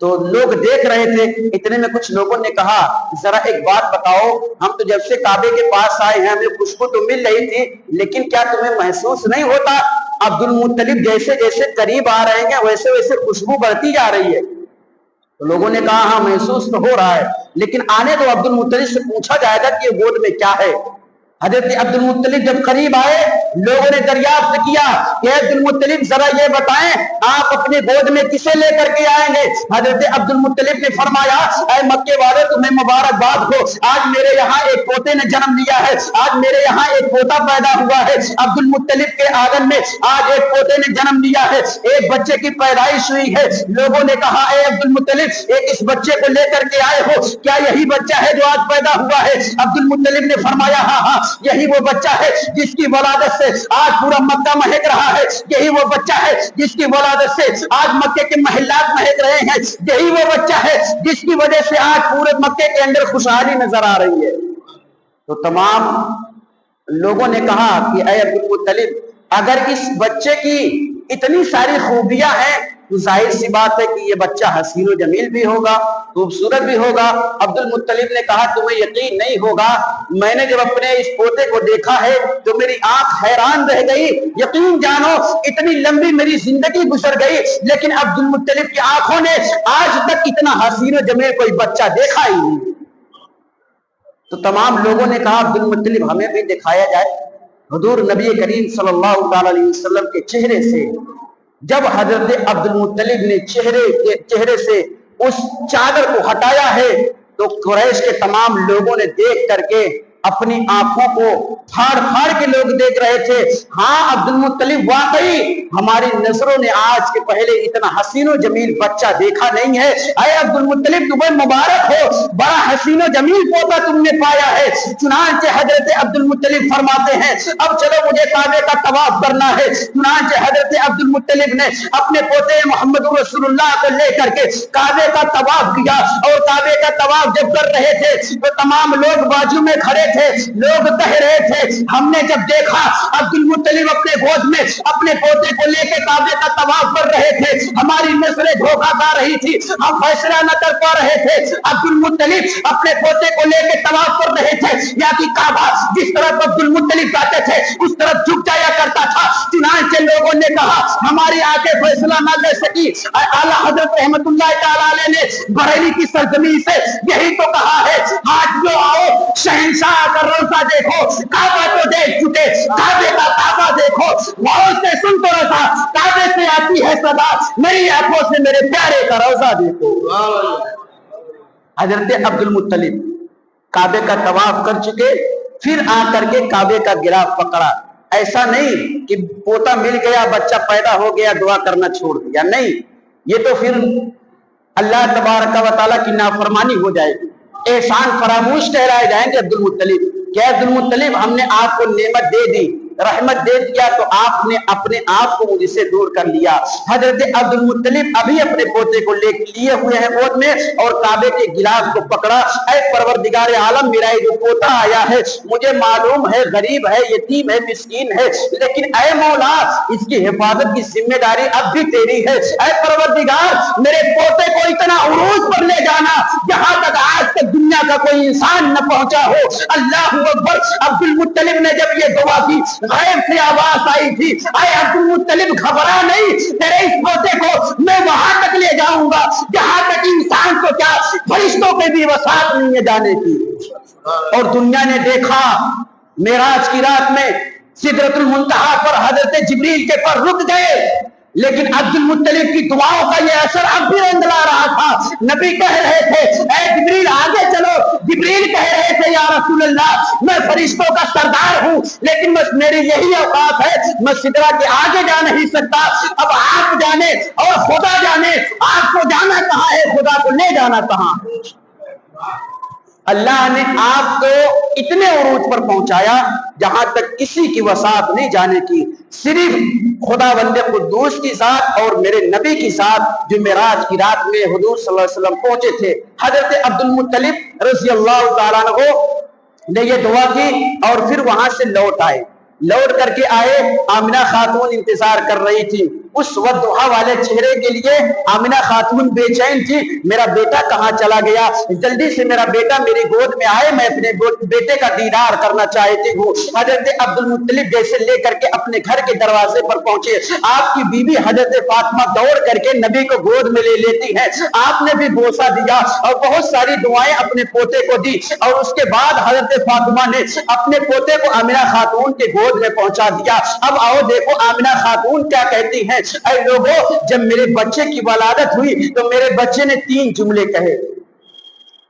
تو لوگ دیکھ رہے تھے۔ اتنے میں کچھ لوگوں نے کہا ذرا ایک بات بتاؤ، ہم تو جب سے کعبے کے پاس آئے ہیں ہمیں خوشبو تو مل رہی تھی، لیکن کیا تمہیں محسوس نہیں ہوتا عبد المطلب جیسے جیسے قریب آ رہے ہیں ویسے ویسے خوشبو بڑھتی جا رہی ہے؟ تو لوگوں نے کہا ہاں محسوس تو ہو رہا ہے، لیکن آنے تو عبد المطلب سے پوچھا جائے گا کہ یہ گود میں کیا ہے۔ حضرت عبد المطلب جب قریب آئے لوگوں نے دریافت کیا کہ عبد المطلب ذرا یہ بتائیں آپ اپنے گود میں کسے لے کر کے آئیں گے؟ حضرت عبد المطلب نے فرمایا اے مکے والے تمہیں مبارکباد ہو، آج میرے یہاں ایک پوتے نے جنم لیا ہے، آج میرے یہاں ایک پوتا پیدا ہوا ہے۔ عبد المطلب کے آنگن میں آج ایک پوتے نے جنم لیا ہے، ایک بچے کی پیدائش ہوئی ہے۔ لوگوں نے کہا اے عبد المطلب ایک اس بچے کو لے کر کے آئے ہو، کیا یہی بچہ ہے جو آج پیدا ہوا ہے؟ عبد المطلب نے فرمایا ہاں ہاں یہی وہ بچہ ہے جس کی ولادت سے آج پورا مکہ مہک رہا ہے، یہی وہ بچہ ہے جس کی ولادت سے آج مکے کے محلات مہک رہے ہیں، یہی وہ بچہ ہے جس کی وجہ سے آج پورے مکے کے اندر خوشحالی نظر آ رہی ہے۔ تو تمام لوگوں نے کہا کہ اے عبد المطلب اگر اس بچے کی اتنی ساری خوبیاں ہیں تو ظاہر سی بات ہے کہ یہ بچہ حسین و جمیل بھی ہوگا، خوبصورت بھی ہوگا۔ عبد المطلب نے کہا تمہیں یقین نہیں ہوگا، میں نے جب اپنے اس پوتے کو دیکھا ہے تو میری آنکھ حیران رہ گئی، یقین جانو اتنی لمبی میری زندگی گزر گئی لیکن عبد المطلب کی آنکھوں نے آج تک اتنا حسین و جمیل کوئی بچہ دیکھا ہی نہیں۔ تو تمام لوگوں نے کہا عبد المطلب ہمیں بھی دکھایا جائے۔ حضور نبی کریم صلی اللہ تعالی علیہ وسلم کے چہرے سے جب حضرت عبد المطلب نے چہرے سے اس چادر کو ہٹایا ہے تو قریش کے تمام لوگوں نے دیکھ کر کے اپنی آنکھوں کو پھاڑ پھاڑ کے لوگ دیکھ رہے تھے۔ ہاں عبد المطلب واقعی ہماری نظروں نے آج کے پہلے اتنا حسین و جمیل بچہ دیکھا نہیں ہے۔ اے عبد المطلب تمہیں مبارک ہو، بڑا حسین و جمیل پوتا تم نے پایا ہے۔ چنانچہ حضرت عبد المطلب فرماتے ہیں اب چلو مجھے کعبے کا طواف کرنا ہے۔ چنانچہ حضرت عبد المطلب نے اپنے پوتے محمد رسول اللہ کو لے کر کے کعبے کا طواف کیا، اور کعبے کا طواف جب کر رہے تھے تو تمام لوگ بازو میں کھڑے تھے، لوگ کہہ رہے تھے ہم نے جب دیکھا عبد المطلب اپنے گود میں اپنے پوتے کو لے کے کعبے کا طواف کر رہے تھے، ہماری نسلیں دھوکہ کھا رہی تھی، ہم فیصلہ نہ کر پا رہے تھے۔ عبد المطلب اپنے پوتے کو لے کے طواف کر رہے تھے، یا کہ کعبہ جس طرف عبد المطلب جاتے تھے اس طرف جھک جایا کرتا تھا۔ چنانچہ لوگوں نے کہا ہماری آنکھیں فیصلہ نہ لے سکی۔ اعلیٰ حضرت رحمت اللہ تعالی علیہ نے بریلی کی سرزمین سے یہی تو کہا ہے آج جو آؤ شہنشاہ کا روزہ دیکھو، کعبہ تو دیکھ چکے، کعبے کا کعبہ دیکھو، غور سے سن تو رسا، کعبے سے آتی ہے صدا، میری آنکھوں سے میرے پیارے کا روزہ دیکھو۔ حضرت عبد المطلب کعبے کا طواف کر چکے، پھر آ کر کے کعبے کا گراف پکڑا۔ ایسا نہیں کہ پوتا مل گیا بچہ پیدا ہو گیا دعا کرنا چھوڑ دیا، نہیں، یہ تو پھر اللہ تبارک و تعالیٰ کی نافرمانی ہو جائے گی، احسان فراموش ٹھہرائے جائیں گے عبد المطلب کہ عبد المطلب ہم نے آپ کو نعمت دے دی، رحمت دے دیا تو آپ نے اپنے آپ کو مجھ سے دور کر لیا۔ حضرت عبد المطلب ابھی اپنے پوتے کو لیے ہوئے ہیں گود میں اور کعبے کے گلاف کو پکڑا، اے پروردگار عالم میرا یہ جو پوتا آیا ہے مجھے معلوم ہے غریب ہے، یتیم ہے، مسکین ہے، لیکن اے مولا اس کی حفاظت کی ذمہ داری اب بھی تیری ہے۔ اے پروردگار میرے پوتے کو اتنا عروج پر لے جانا جہاں تک آج تک دنیا کا کوئی انسان نہ پہنچا ہو۔ اللہ اکبر۔ عبد المطلب نے جب یہ دعا کی غیب سے آواز آئی تھی، اے عبد المطلب گھبرا نہیں، تیرے اس پوتے کو میں وہاں تک لے جاؤں گا جہاں تک انسان کو کیا فرشتوں پہ بھی وسعت نہیں ہے جانے کی۔ اور دنیا نے دیکھا معراج کی رات میں سدرۃ المنتہا پر حضرت جبریل کے پر رک گئے، لیکن عبد المطلب کی دعاؤں کا یہ اثر اب بھی اندلا رہا تھا۔ نبی کہہ رہے تھے اے جبریل آگے چلو، جبریل کہہ رہے تھے یا رسول اللہ میں فرشتوں کا سردار ہوں لیکن بس میری یہی اوقات ہے، میں سدرہ کے آگے جا نہیں سکتا، اب آپ جانے اور خدا جانے آپ کو جانا کہاں ہے، خدا کو لے جانا کہاں ہے۔ اللہ نے آپ کو اتنے عروج پر پہنچایا جہاں تک کسی کی وسعت نہیں جانے کی، صرف خدا بند قدوس کی ذات اور میرے نبی کی ذات جو معراج کی رات میں حضور صلی اللہ علیہ وسلم پہنچے تھے۔ حضرت عبد المطلب رضی اللہ تعالیٰ عنہ نے یہ دعا کی اور پھر وہاں سے لوٹ آئے۔ لوٹ کر کے آئے، آمنہ خاتون انتظار کر رہی تھی۔ اس وضحا والے چہرے کے لیے آمنہ خاتون بے چین تھی، میرا بیٹا کہاں چلا گیا، جلدی سے میرا بیٹا میری گود میں آئے، میں اپنے بیٹے کا دیدار کرنا چاہتی ہوں۔ حضرت عبد المطلب جیسے لے کر کے اپنے گھر کے دروازے پر پہنچے، آپ کی بیوی حضرت فاطمہ دوڑ کر کے نبی کو گود میں لے لیتی ہے، آپ نے بھی بوسہ دیا اور بہت ساری دعائیں اپنے پوتے کو دی، اور اس کے بعد حضرت فاطمہ نے اپنے پوتے کو آمنہ خاتون کے گود میں پہنچا دیا۔ اب آؤ دیکھو آمنہ خاتون کیا کہتی ہیں، اے لوگوں جب میرے بچے کی ولادت ہوئی تو میرے بچے نے 3 جملے کہے،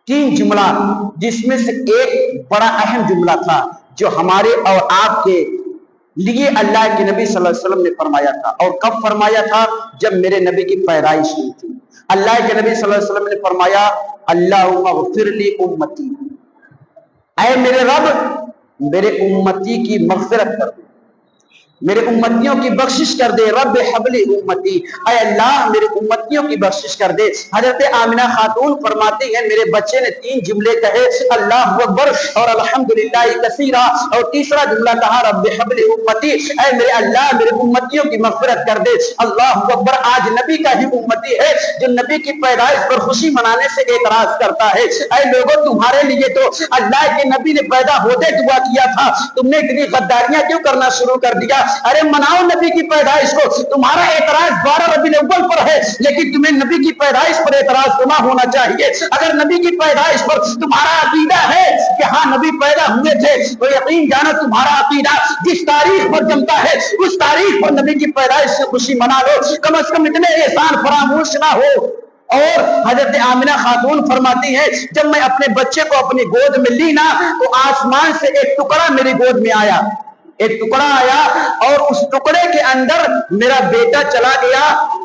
3 جملہ، جس میں سے ایک بڑا اہم جملہ تھا جو ہمارے اور آپ کے لیے اللہ کے نبی صلی اللہ علیہ وسلم نے فرمایا تھا۔ اور کب فرمایا تھا؟ جب میرے نبی کی پیدائش ہوئی تھی۔ اللہ کے نبی صلی اللہ علیہ وسلم نے فرمایا اللہم اغفر لی امتی، اے میرے رب میرے امتی کی مغفرت کر دے، میرے امتیوں کی بخشش کر دے، رب حبلی امتی، اے اللہ میرے امتیوں کی بخشش کر دے۔ حضرت آمنہ خاتون فرماتی ہیں میرے بچے نے 3 جملے کہے، اللہ اکبر اور الحمدللہ کثیرا، اور تیسرا جملہ کہا رب حبلی امتی، اے میرے اللہ میرے امتیوں کی مغفرت کر دے۔ اللہ اکبر۔ آج نبی کا ہی امتی ہے جو نبی کی پیدائش پر خوشی منانے سے اعتراض کرتا ہے۔ اے لوگوں تمہارے لیے تو اللہ کے نبی نے پیدا ہوتے دعا کیا تھا، تم نے اتنی غداریاں کیوں کرنا شروع کر دیا؟ ارے مناؤ نبی کی پیدائش کو، تمہارا اعتراض 12 ربیع الاول پر ہے لیکن تمہیں نبی کی پیدائش پر اعتراض نہ ہونا چاہیے۔ اگر نبی کی پیدائش پر تمہارا عقیدہ ہے کہ ہاں نبی پیدا ہوئے تھے تو یقین جانا تمہارا عقیدہ جس تاریخ پر جمتا ہے اس تاریخ پر نبی کی پیدائش سے خوشی منا لو، کم از کم اتنے احسان فراموش نہ ہو۔ اور حضرت آمنہ خاتون فرماتی ہے جب میں اپنے بچے کو اپنی گود میں لی نا تو آسمان سے ایک ٹکڑا میری گود میں آیا، ایک ٹکڑا آیا اور اس ٹکڑے کے اندر میرا بیٹا چلا گیا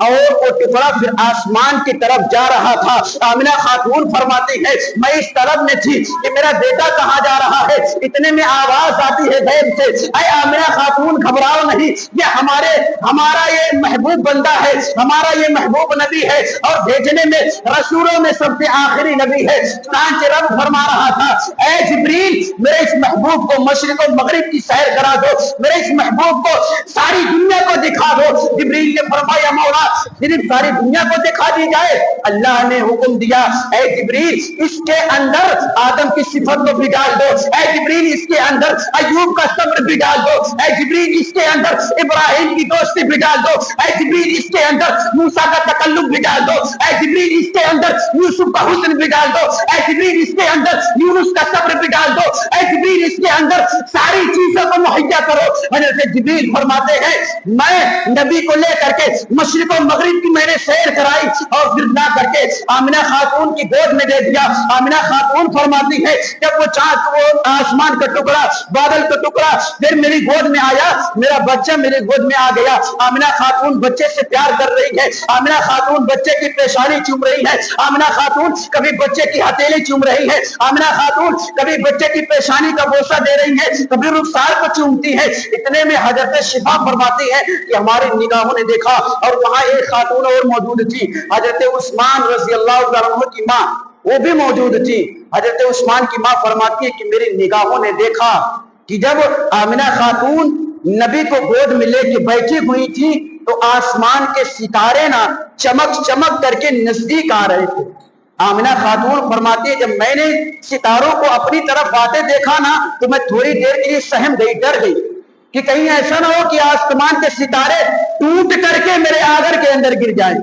اور وہ ٹکڑا پھر آسمان کی طرف جا رہا تھا۔ آمنہ خاتون فرماتی ہے میں اس طلب میں تھی کہ میرا بیٹا کہاں جا رہا ہے، اتنے میں آواز آتی ہے غیب سے، اے آمنہ خاتون گھبراؤ نہیں، یہ ہمارا یہ محبوب بندہ ہے، ہمارا یہ محبوب نبی ہے اور بھیجنے میں رسولوں میں سب سے آخری نبی ہے۔ چنانچہ رب فرما رہا تھا اے جبریل میرے اس محبوب کو مشرق و مغرب کی سیر کرا دو، میرے اس محبوب کو ساری دنیا کو دکھا دو۔ جبریل نے فرمایا مولا صرف ساری دنیا کو دکھا دی جائے؟ اللہ نے حکم دیا اے جبریل اس کے اندر آدم کی صفت کو بھی ڈال دو، اے جبریل اس کے اندر ایوب کا صبر بھی ڈال دو، اے جبریل اس کے اندر ابراہیم کی دوستی بھی ڈال دو، اے جبریل اس کے اندر موسیٰ کا تکلم بھی ڈال دو، اے جبریل اس کے اندر یوسف کا حسن بھی ڈال دو، اے جبریل اس کے اندر یونس کا صبر بھی ڈال دو، اے جبریل اس کے اندر ساری چیزوں کو مہیا کرو۔ حضرت جبریل فرماتے ہیں میں نبی کو لے کر کے مشرق و مغرب کی میں نے سیر کرائی اور پھر لا کر کے آمنہ خاتون کی گود میں دے دیا۔ آمنہ خاتون فرماتی ہے جب وہ چاند وہ آسمان کا ٹکڑا بادل کا ٹکڑا پھر میری گود میں آیا، میرا بچہ میری گود میں آ گیا۔ آمنہ خاتون بچے سے پیار کر رہی ہے، آمنہ خاتون بچے کی پیشانی چوم رہی ہے، آمنہ خاتون کبھی بچے کی ہتھیلی چوم رہی ہے، آمنہ خاتون کبھی بچے کی پیشانی کا بوسہ دے رہی ہے، کبھی رخسار کو چومتی ہے. اتنے میں حضرت شفا فرماتی ہے کہ ہماری نگاہوں نے دیکھا اور وہاں ایک خاتون اور موجود تھی, حضرت عثمان رضی اللہ عنہ کی ماں, وہ بھی موجود تھی. حضرت عثمان کی ماں فرماتی ہے کہ میری نگاہوں نے دیکھا کہ جب آمنہ خاتون نبی کو گود میں لے کے بیٹھی ہوئی تھی تو آسمان کے ستارے نا چمک چمک کر کے نزدیک آ رہے تھے. آمنہ خاتون فرماتی ہے جب میں نے ستاروں کو اپنی طرف آتے دیکھا نا تو میں تھوڑی دیر کے لیے سہم گئی, ڈر گئی کہ کہیں ایسا نہ ہو کہ آسمان کے ستارے ٹوٹ کر کے میرے آگر کے اندر گر جائیں.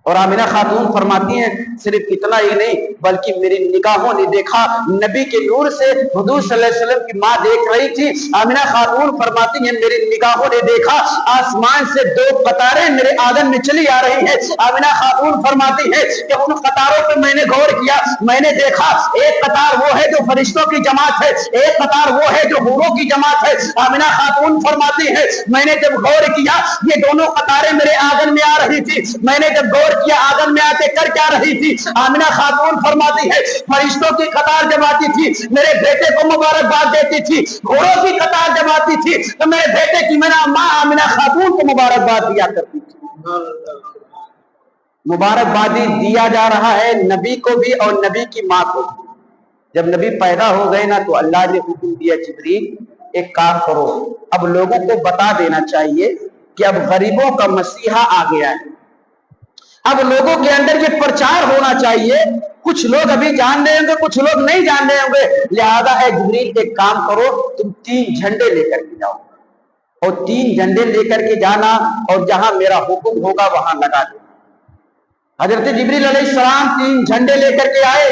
اور آمنہ خاتون فرماتی ہیں صرف اتنا ہی نہیں بلکہ میری نگاہوں نے دیکھا نبی کے نور سے حضور صلی اللہ علیہ وسلم کی ماں دیکھ رہی تھی. آمنہ خاتون فرماتی ہیں میری نگاہوں نے دیکھا آسمان سے 2 قطاریں میرے آنگن میں چلی آ رہی ہیں. آمنہ خاتون فرماتی ہے کہ ان قطاروں پہ میں نے غور کیا, میں نے دیکھا ایک قطار وہ ہے جو فرشتوں کی جماعت ہے, ایک قطار وہ ہے جو حوروں کی جماعت ہے. آمنہ خاتون فرماتی ہے میں نے جب غور کیا یہ دونوں قطاریں میرے آنگن میں آ رہی تھی, میں نے جب غور کیا آنگن میں آتے کر کیا رہی تھی. آمنہ خاتون فرماتی ہے فرشتوں کی قطار جب آتی تھی میرے بیٹے کو مبارکباد دیتی تھی, گھوڑوں کی قطار جب آتی تھی تو میرے بیٹے کی میرا ماں آمنہ خاتون کو مبارکباد دیا کرتی تھی. مبارکبادی دیا جا رہا ہے نبی کو بھی اور نبی کی ماں کو بھی. جب نبی پیدا ہو گئے نا تو اللہ نے حکم دیا جبریل ایک کام کرو, اب لوگوں کو بتا دینا چاہیے کہ اب غریبوں کا مسیحا آ گیا ہے, اب لوگوں کے اندر یہ پرچار ہونا چاہیے. کچھ لوگ ابھی جان رہے ہوں گے کچھ لوگ نہیں جان رہے ہوں گے, لہذا اے جبریل ایک کام کرو تم 3 جھنڈے لے کر کے جاؤ اور 3 جھنڈے لے کر کے جانا اور جہاں میرا حکم ہوگا وہاں لگا دینا. حضرت جبریل علیہ السلام 3 جھنڈے لے کر کے آئے,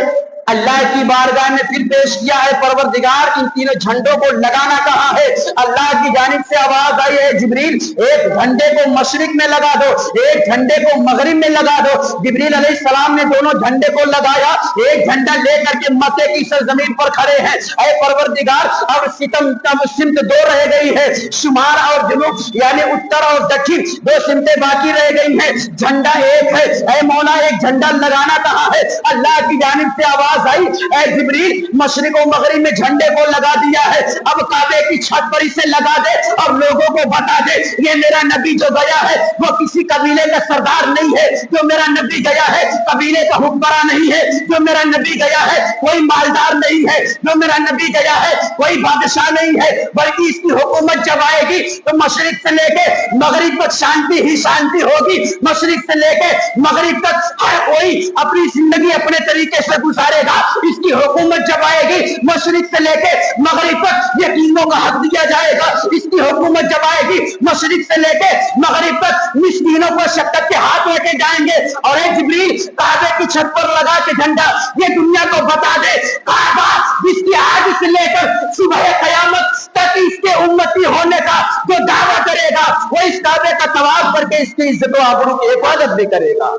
اللہ کی بارگاہ میں پھر پیش کیا ہے پروردگار ان 3 جھنڈوں کو لگانا کہاں ہے. اللہ کی جانب سے آواز آئی ہے جبریل ایک جھنڈے کو مشرق میں لگا دو, ایک جھنڈے کو مغرب میں لگا دو. جبریل علیہ السلام نے دونوں جھنڈے کو لگایا, ایک جھنڈا لے کر کے مکے کی سرزمین پر کھڑے ہیں. اے پروردگار اب سمت 2 رہ گئی ہے, شمال اور جنوب یعنی اتر اور دکن 2 سمتیں باقی رہ گئی ہیں, جھنڈا ایک ہے. اے مولا ایک جھنڈا لگانا کہاں ہے. اللہ کی جانب سے آواز آئی اے جبریل مشرق و مغرب میں جھنڈے کو لگا دیا ہے, اب کعبے کی چھت پر اسے لگا دے اور لوگوں کو بتا دے یہ میرا نبی جو گیا ہے وہ کسی قبیلے کا سردار نہیں ہے, جو میرا نبی گیا ہے قبیلے کا حکمراں نہیں ہے, جو میرا نبی گیا ہے کوئی مالدار نہیں ہے, جو میرا نبی گیا ہے کوئی بادشاہ نہیں ہے, بلکہ اس کی حکومت جب آئے گی تو مشرق سے لے کے مغرب تک شانتی ہی شانتی ہوگی. مشرق سے لے کے مغرب تک ہر کوئی اپنی زندگی اپنے طریقے سے گزارے گا. اس کی حکومت جب آئے گی مشرق سے لے کے مغرب تک یتیموں کا حق دیا جائے گا. اس کی حکومت جب آئے گی مشرق سے لے کے مغرب تک مسکینوں کو شفقت کے ہاتھ لے کے جائیں گے. اور اے جبریل کعبے کی چھت پر لگا کے جھنڈا یہ دنیا کو بتا دے کعبہ جس کی آج سے لے کر صبح قیامت تک اس کے امتی ہونے کا جو دعویٰ کرے گا وہ اس کعبے کا طواف کر کے اس کی عزت و آبرو کی حفاظت بھی کرے گا.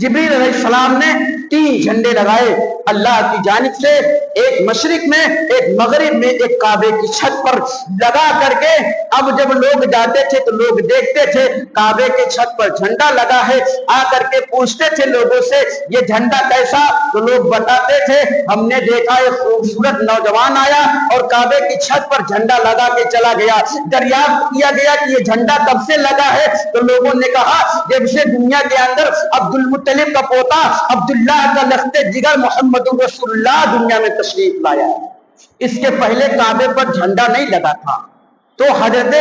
جبریل علیہ السلام نے 3 جھنڈے لگائے اللہ کی جانب سے, ایک مشرق میں ایک مغرب میں ایک کعبے کی چھت پر لگا کر کے. اب جب لوگ جاتے تھے تو لوگ دیکھتے تھے کعبے کے چھت پر جھنڈا لگا ہے, آ کر کے پوچھتے تھے لوگوں سے یہ جھنڈا کیسا, تو لوگ بتاتے تھے ہم نے دیکھا ایک خوبصورت نوجوان آیا اور کعبے کی چھت پر جھنڈا لگا کے چلا گیا. دریافت کیا گیا کہ یہ جھنڈا کب سے لگا ہے, تو لوگوں نے کہا جب سے دنیا کے اندر عبد المطلب کا پوتا عبداللہ کا لخت جگر محمد رسول اللہ دنیا میں تشریف لایا. اس کے پہلے کعبے پر جھنڈا نہیں لگا تھا. تو حضرت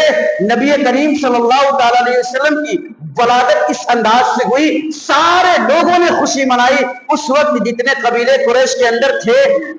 نبی کریم صلی اللہ تعالی علیہ وسلم کی ولادت اس انداز سے ہوئی, سارے لوگوں نے خوشی منائی. اس وقت جتنے قبیلے قریش کے اندر تھے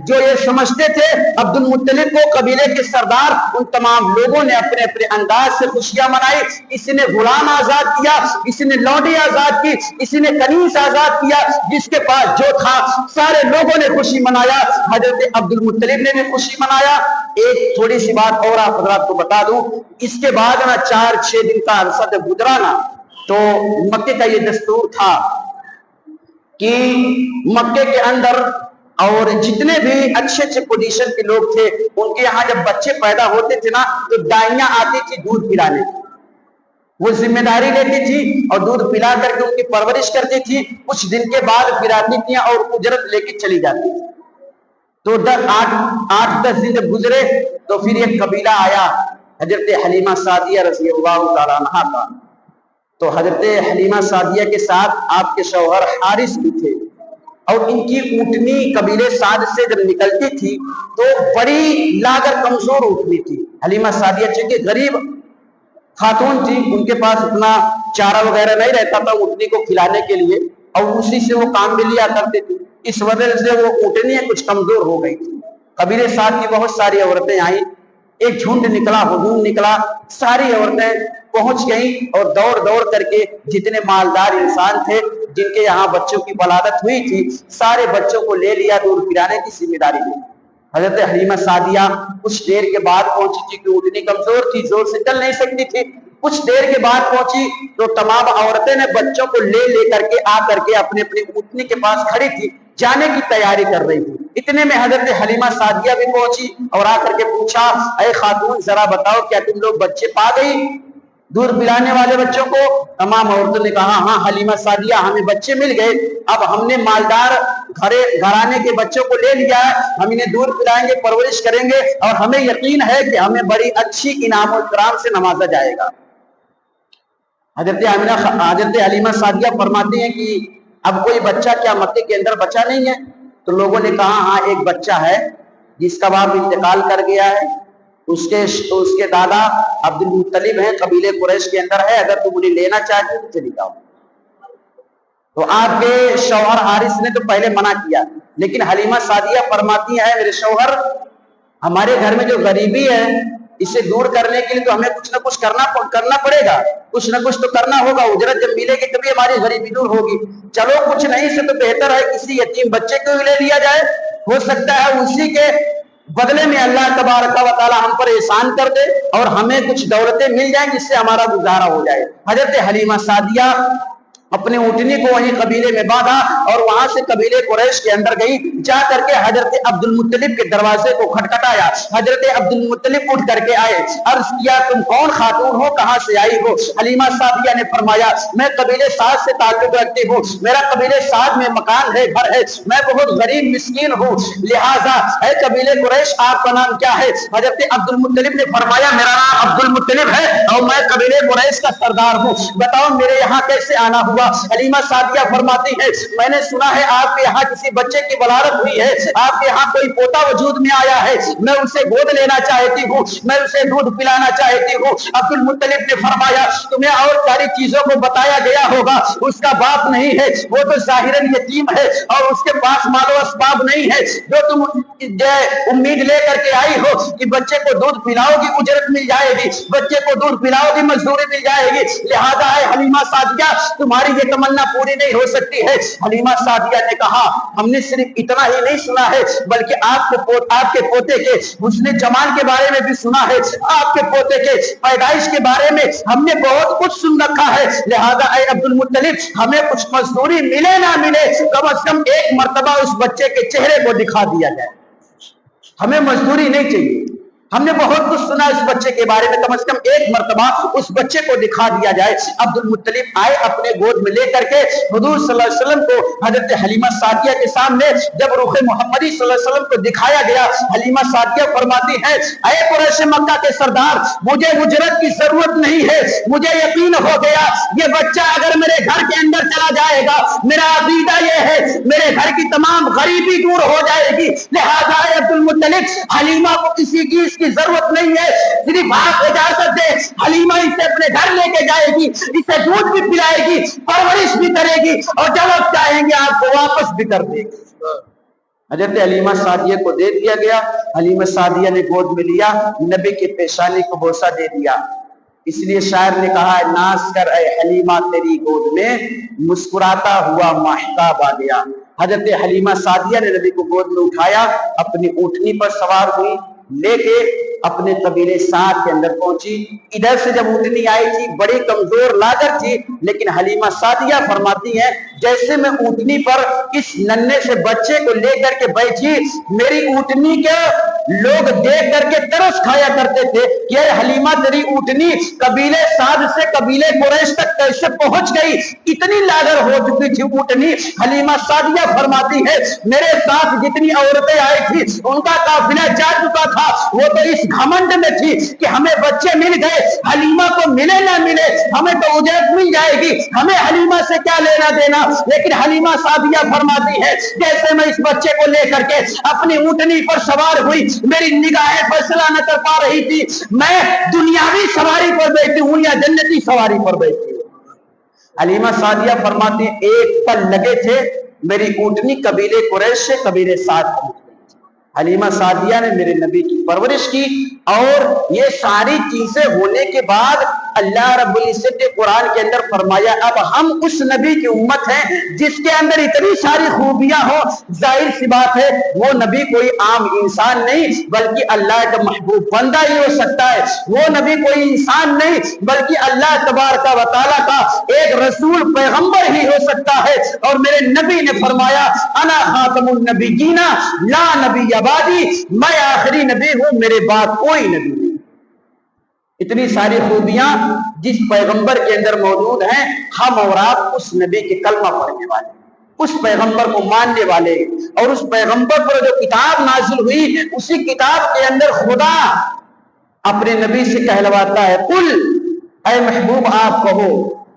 جو یہ سمجھتے تھے عبد المطلب کو قبیلے کے سردار, ان تمام لوگوں نے اپنے اپنے انداز سے خوشیاں منائی. کسی نے غلام آزاد کیا, کسی نے لونڈی آزاد کی, کسی نے کنیز آزاد کیا, جس کے پاس جو تھا سارے لوگوں نے خوشی منایا. حضرت عبد المطلب نے بھی خوشی منایا. ایک تھوڑی سی بات اور آپ حضرات کو بتا دوں, اس کے بعد نا 4-6 دن کا عرصہ جب گزرا نا تو مکے کا یہ دستور تھا کہ مکے کے اندر اور جتنے بھی اچھے اچھے پوزیشن کے لوگ تھے ان کے یہاں جب بچے پیدا ہوتے تھے نا تو دائیاں آتی تھی دودھ پلانے, وہ ذمہ داری لیتی تھی اور دودھ پلا کر کے ان کی پرورش کرتی تھی. کچھ دن کے بعد پھر آتی تھی اور اجرت لے کے چلی جاتی تھی. تو 8-10 دن جب گزرے تو پھر ایک قبیلہ آیا حضرت حلیمہ سعدیہ رضی اللہ تعالیٰ عنہا کا. تو حضرت حلیمہ سعدیہ کے ساتھ آپ کے شوہر حارث بھی تھے، اور ان کی اونٹنی قبیلے سعد سے جب نکلتی تھی تو بڑی لاغر کمزور اونٹنی تھی. حلیمہ سعدیہ چونکہ غریب خاتون تھی، ان کے پاس اتنا چارہ وغیرہ نہیں رہتا تھا اونٹنی کو کھلانے کے لیے، اور اسی سے وہ کام میں لیا کرتے تھے. اس وجہ سے وہ اونٹنی کچھ کمزور ہو گئی تھی. قبیلے سعد کی بہت ساری عورتیں آئیں، ایک جھنڈ نکلا، ہجوم نکلا، ساری عورتیں پہنچ گئیں اور دوڑ دوڑ کر کے جتنے مالدار انسان تھے جن کے یہاں بچوں کی ولادت ہوئی تھی سارے بچوں کو لے لیا، دودھ پلانے کی ذمہ داری لی. حضرت حلیمہ سعدیہ کچھ دیر کے بعد پہنچی تھی کہ اونٹنی کمزور تھی، زور سے چل نہیں سکتی تھی. کچھ دیر کے بعد پہنچی تو تمام عورتیں نے بچوں کو لے کر کے آ کر کے اپنے اپنی اونٹنی کے پاس کھڑی تھی، جانے کی تیاری کر رہی تھی. اتنے میں حضرت حلیمہ سعدیہ بھی پہنچی اور آ کر کے پوچھا، اے خاتون ذرا بتاؤ کیا تم لوگ بچے پا گئی دودھ پلانے والے بچوں کو؟ تمام عورتوں نے کہا ہاں حلیمہ سعدیہ ہمیں بچے مل گئے، اب ہم نے مالدار گھرانے کے بچوں کو لے لیا ہے، ہم انہیں دودھ پلائیں گے، پرورش کریں گے، اور ہمیں یقین ہے کہ ہمیں بڑی اچھی انعام و اکرام سے نوازا جائے گا. حضرت حلیمہ سعدیہ فرماتی ہیں کہ اب کوئی بچہ کیا مکے کے اندر بچہ نہیں ہے؟ تو لوگوں نے کہا ہاں ایک بچہ ہے جس کا باپ انتقال کر گیا ہے، اس کے دادا عبد المطلب ہیں، قبیلے قریش کے اندر ہے، اگر تم انہیں لینا چاہتے ہو تو چلی جاؤ. تو آپ کے شوہر حارث نے تو پہلے منع کیا، لیکن حلیمہ سعدیہ فرماتی ہے میرے شوہر ہمارے گھر میں جو غریبی ہے اسے دور کرنے کے لیے تو ہمیں کچھ نہ کچھ کرنا پڑے گا، کچھ نہ کچھ تو کرنا ہوگا، اجرت جب ملے گی تبھی ہماری غریبی دور ہوگی. چلو کچھ نہیں سے تو بہتر ہے کسی یتیم بچے کو لے لیا جائے، ہو سکتا ہے اسی کے بدلے میں اللہ تبارک و تعالی ہم پر احسان کر دے اور ہمیں کچھ دولتیں مل جائیں جس سے ہمارا گزارا ہو جائے. حضرت حلیمہ سعدیہ اپنے اونٹنی کو وہیں قبیلے میں باندھا اور وہاں سے قبیلے قریش کے اندر گئی. جا کر کے حضرت عبد المطلب کے دروازے کو کھٹکھٹایا. حضرت عبد المطلب اٹھ کر کے آئے، عرض کیا تم کون خاتون ہو، کہاں سے آئی ہو؟ حلیمہ سعدیہ نے فرمایا میں قبیلے سعد سے تعلق رکھتی ہوں، میرا قبیلے سعد میں مکان ہے، گھر ہے، میں بہت غریب مسکین ہوں، لہٰذا اے قبیلے قریش آپ کا نام کیا ہے؟ حضرت عبد المطلب نے فرمایا میرا نام عبد المطلب ہے اور میں قبیلے قریش کا سردار ہوں، بتاؤ میرے یہاں کیسے آنا ہوا؟ حلیمہ سعدیہ فرماتی ہے میں نے سنا ہے آپ کے یہاں کسی بچے کی ولادت ہوئی ہے، آپ کے یہاں کوئی پوتا وجود میں آیا ہے، میں اسے گود لینا چاہتی ہوں، میں اسے دودھ پلانا چاہتی ہوں. عبد المطلب نے فرمایا تمہیں اور ساری چیزوں کو بتایا گیا ہوگا، اس کا باپ نہیں ہے، وہ تو ظاہراً یتیم ہے اور اس کے پاس مال و اسباب نہیں ہے، جو تم امید لے کر کے آئی ہو کہ بچے کو دودھ پلاؤ گی اجرت مل جائے گی، بچے کو دودھ پلاؤ گی مزدوری مل جائے گی، لہذا ہے حلیمہ سعدیہ تمہاری یہ تمنا پوری نہیں ہو سکتی ہے. حلیمہ سعدیہ نے کہا ہم نے صرف اتنا ہی نہیں سنا ہے بلکہ آپ کے پوتے کے حسن جمال کے بارے میں بھی سنا ہے، آپ کے پوتے کے پیدائش کے بارے میں ہم نے بہت کچھ سن رکھا ہے، لہذا اے عبد المطلب ہمیں کچھ مزدوری ملے نہ ملے کم از کم ایک مرتبہ اس بچے کے چہرے کو دکھا دیا جائے، ہمیں مزدوری نہیں چاہیے، ہم نے بہت کچھ سنا اس بچے کے بارے میں، کم از کم ایک مرتبہ اس بچے کو دکھا دیا جائے. عبد المطلب آئے اپنے گود میں لے کر کے حضور صلی اللہ علیہ وسلم کو حضرت حلیمہ سعدیہ کے سامنے جب رخ محمدی صلی اللہ علیہ وسلم کو دکھایا گیا، حلیمہ سعدیہ فرماتی ہے اے قریش مکہ کے سردار مجھے اجرت کی ضرورت نہیں ہے، مجھے یقین ہو گیا یہ بچہ اگر میرے گھر کے اندر چلا جائے گا میرا عقیدہ یہ ہے میرے گھر کی تمام غریبی دور ہو جائے گی، لہذا عبد المطلب حلیمہ کو کسی چیز کی ضرورت نہیں ہے، صرف آپ اجازت دے حلیمہ اسے اپنے گھر لے کے جائے گی، اسے دودھ بھی پلائے گی، پرورش بھی کرے گی اور جب آپ چاہیں گے آپ کو واپس بھی کر دے گی. حضرت حلیمہ سعدیہ کو دے دیا گیا. حلیمہ سعدیہ نے گود میں لیا، نبی کی پیشانی کو بوسہ دے دیا. اس لیے شاعر نے کہا ہے ناز کر اے حلیمہ تیری گود میں مسکراتا ہوا ماہتاب آ گیا. حضرت حلیمہ سعدیہ نے نبی کو گود میں اٹھایا، اپنی اونٹنی پر سوار ہوئی لے کے اپنے قبیلے سعد کے اندر پہنچی۔ ادھر سے جب اونٹنی آئی تھی بڑی کمزور لاگر تھی، لیکن حلیمہ سعدیہ فرماتی ہیں جیسے میں اونٹنی پر اس ننھے سے بچے کو لے کر کے بیٹھی، میری اونٹنی کے لوگ دیکھ کر کے ترس کھایا کرتے تھے کہ اے حلیمہ تیری اونٹنی قبیلے سعد سے قبیلے قریش تک کیسے پہنچ گئی، اتنی لاگر ہو چکی تھی اونٹنی۔ حلیمہ سعدیہ فرماتی ہے میرے ساتھ جتنی عورتیں آئی تھی ان کا قافلہ جا چکا تھا، وہ تو اس گھمنڈ میں تھی کہ ہمیں بچے مل گئے، حلیمہ کو ملے نہ ملے ہمیں تو اجرت مل جائے گی، ہمیں حلیمہ سے کیا لینا دینا۔ لیکن حلیمہ سعدیہ فرماتی ہے جیسے میں اس بچے کو لے کر کے اپنی اونٹنی پر سوار ہوئی، میری نگاہیں فیصلہ نہ کر پا رہی تھی میں دنیاوی سواری پر بیٹھی ہوں یا جنتی سواری پر بیٹھی ہوں۔ حلیمہ سعدیہ فرماتی ہیں ایک پل لگے تھے میری اونٹنی قبیلے قریش سے قبیلے سعد پہنچ گئی۔ حلیمہ سعدیہ نے میرے نبی کی پرورش کی، اور یہ ساری چیزیں ہونے کے بعد اللہ رب العزت نے قرآن کے اندر فرمایا اب ہم اس نبی کی امت ہیں جس کے اندر اتنی ساری خوبیاں ہوں، ظاہر سی بات ہے وہ نبی کوئی عام انسان نہیں بلکہ اللہ کا محبوب بندہ ہی ہو سکتا ہے، وہ نبی کوئی انسان نہیں بلکہ اللہ تبارک و تعالیٰ کا ایک رسول پیغمبر ہی ہو سکتا ہے۔ اور میرے نبی نے فرمایا انا خاتم النبیین لا نبی بعدی، میں آخری نبی ہوں میرے بعد کوئی نبی نہیں۔ اتنی ساری خوبیاں جس پیغمبر کے اندر موجود ہیں، ہم اور آپ اس نبی کے کلمہ پڑھنے والے، اس پیغمبر کو ماننے والے، اور اس پیغمبر پر جو کتاب نازل ہوئی اسی کتاب کے اندر خدا اپنے نبی سے کہلواتا ہے قل، اے محبوب آپ کہو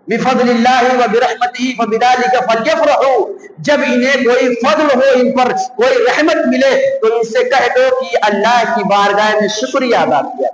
بفضل اللہ و برحمتہ فبذلک فلیفرحوا، جب انہیں کوئی فضل ہو ان پر کوئی رحمت ملے تو ان سے کہہ دو کہ اللہ کی بارگاہ میں شکریہ ادا کیا۔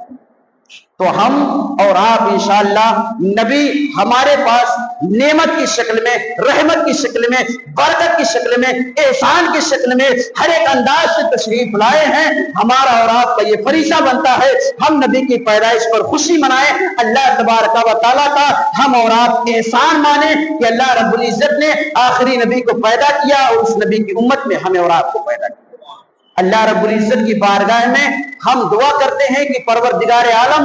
تو ہم اور آپ انشاءاللہ نبی ہمارے پاس نعمت کی شکل میں، رحمت کی شکل میں، برکت کی شکل میں، احسان کی شکل میں ہر ایک انداز سے تشریف لائے ہیں۔ ہمارا اور آپ کا یہ فریضہ بنتا ہے ہم نبی کی پیدائش پر خوشی منائیں، اللہ تبارک و تعالیٰ کا ہم اور آپ احسان مانیں کہ اللہ رب العزت نے آخری نبی کو پیدا کیا اور اس نبی کی امت میں ہمیں اور آپ کو پیدا کیا۔ اللہ رب العزت کی بارگاہ میں ہم دعا کرتے ہیں کہ پروردگار عالم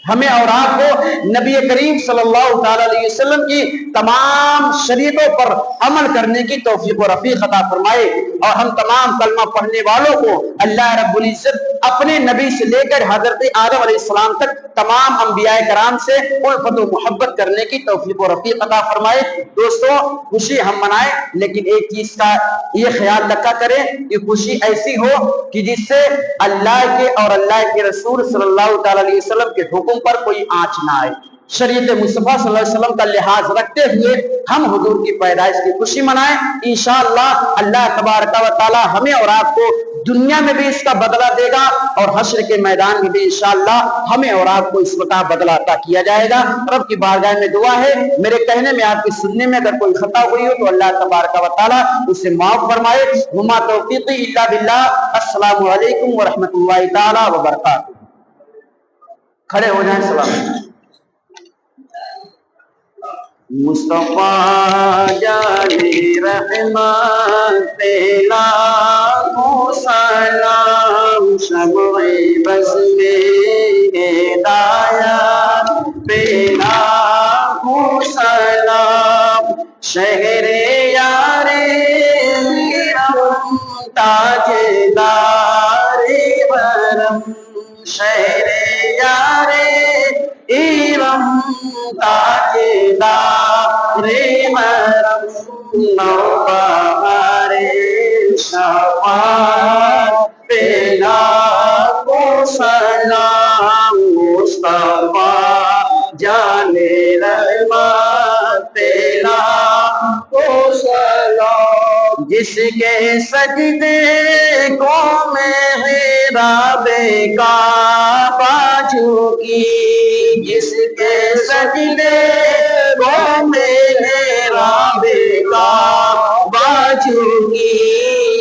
ہمیں اور آپ کو نبی کریم صلی اللہ تعالی علیہ وسلم کی تمام شریعتوں پر عمل کرنے کی توفیق و رفیق عطا فرمائے، اور ہم تمام کلمہ پڑھنے والوں کو اللہ رب العزت اپنے نبی سے لے کر حضرت آدم علیہ السلام تک تمام انبیاء کرام سے الفت و محبت کرنے کی توفیق و رفیق عطا فرمائے۔ دوستو خوشی ہم منائیں، لیکن ایک چیز کا یہ خیال رکھا کریں کہ خوشی ایسی ہو کہ جس سے اللہ کے اور اللہ کے رسول صلی اللہ تعالی علیہ وسلم کے حکم پر کوئی آنچ نہ آئے، شریعت مصطفیٰ صلی اللہ علیہ وسلم کا لحاظ رکھتے ہوئے ہم حضور کی پیدائش کی خوشی منائیں۔ انشاءاللہ اللہ تبارک و تعالی ہمیں اور آپ کو دنیا میں بھی اس کا بدلہ دے گا، اور حشر کے میدان میں بھی انشاءاللہ ہمیں اور آپ کو اس کا بدلہ عطا کیا جائے گا۔ رب کی بارگاہ میں دعا ہے میرے کہنے میں آپ کی سننے میں اگر کوئی خطا ہوئی ہو تو اللہ تبارک و تعالی اسے معاف فرمائے۔ وما توفیقی الا باللہ۔ السلام علیکم ورحمۃ اللہ تعالی وبرکاتہ۔ کھڑے ہو جائیں سلام۔ مصطفیٰ جانے رحمت لاکھوں سلام، شمع بز میں ہدایت پہ لاکھوں سلام، شہر یار کرم تاجدار حرم، شہر یار ایرم تاجدار حرم، نوبہار شفاعت پہ لاکھوں سلام، مصطفیٰ جان رحمت پہ لاکھوں سلام، جس کے سجدے کو محراب کعبہ جھکی، جس کے سجدے کو محراب کعبہ جھکی،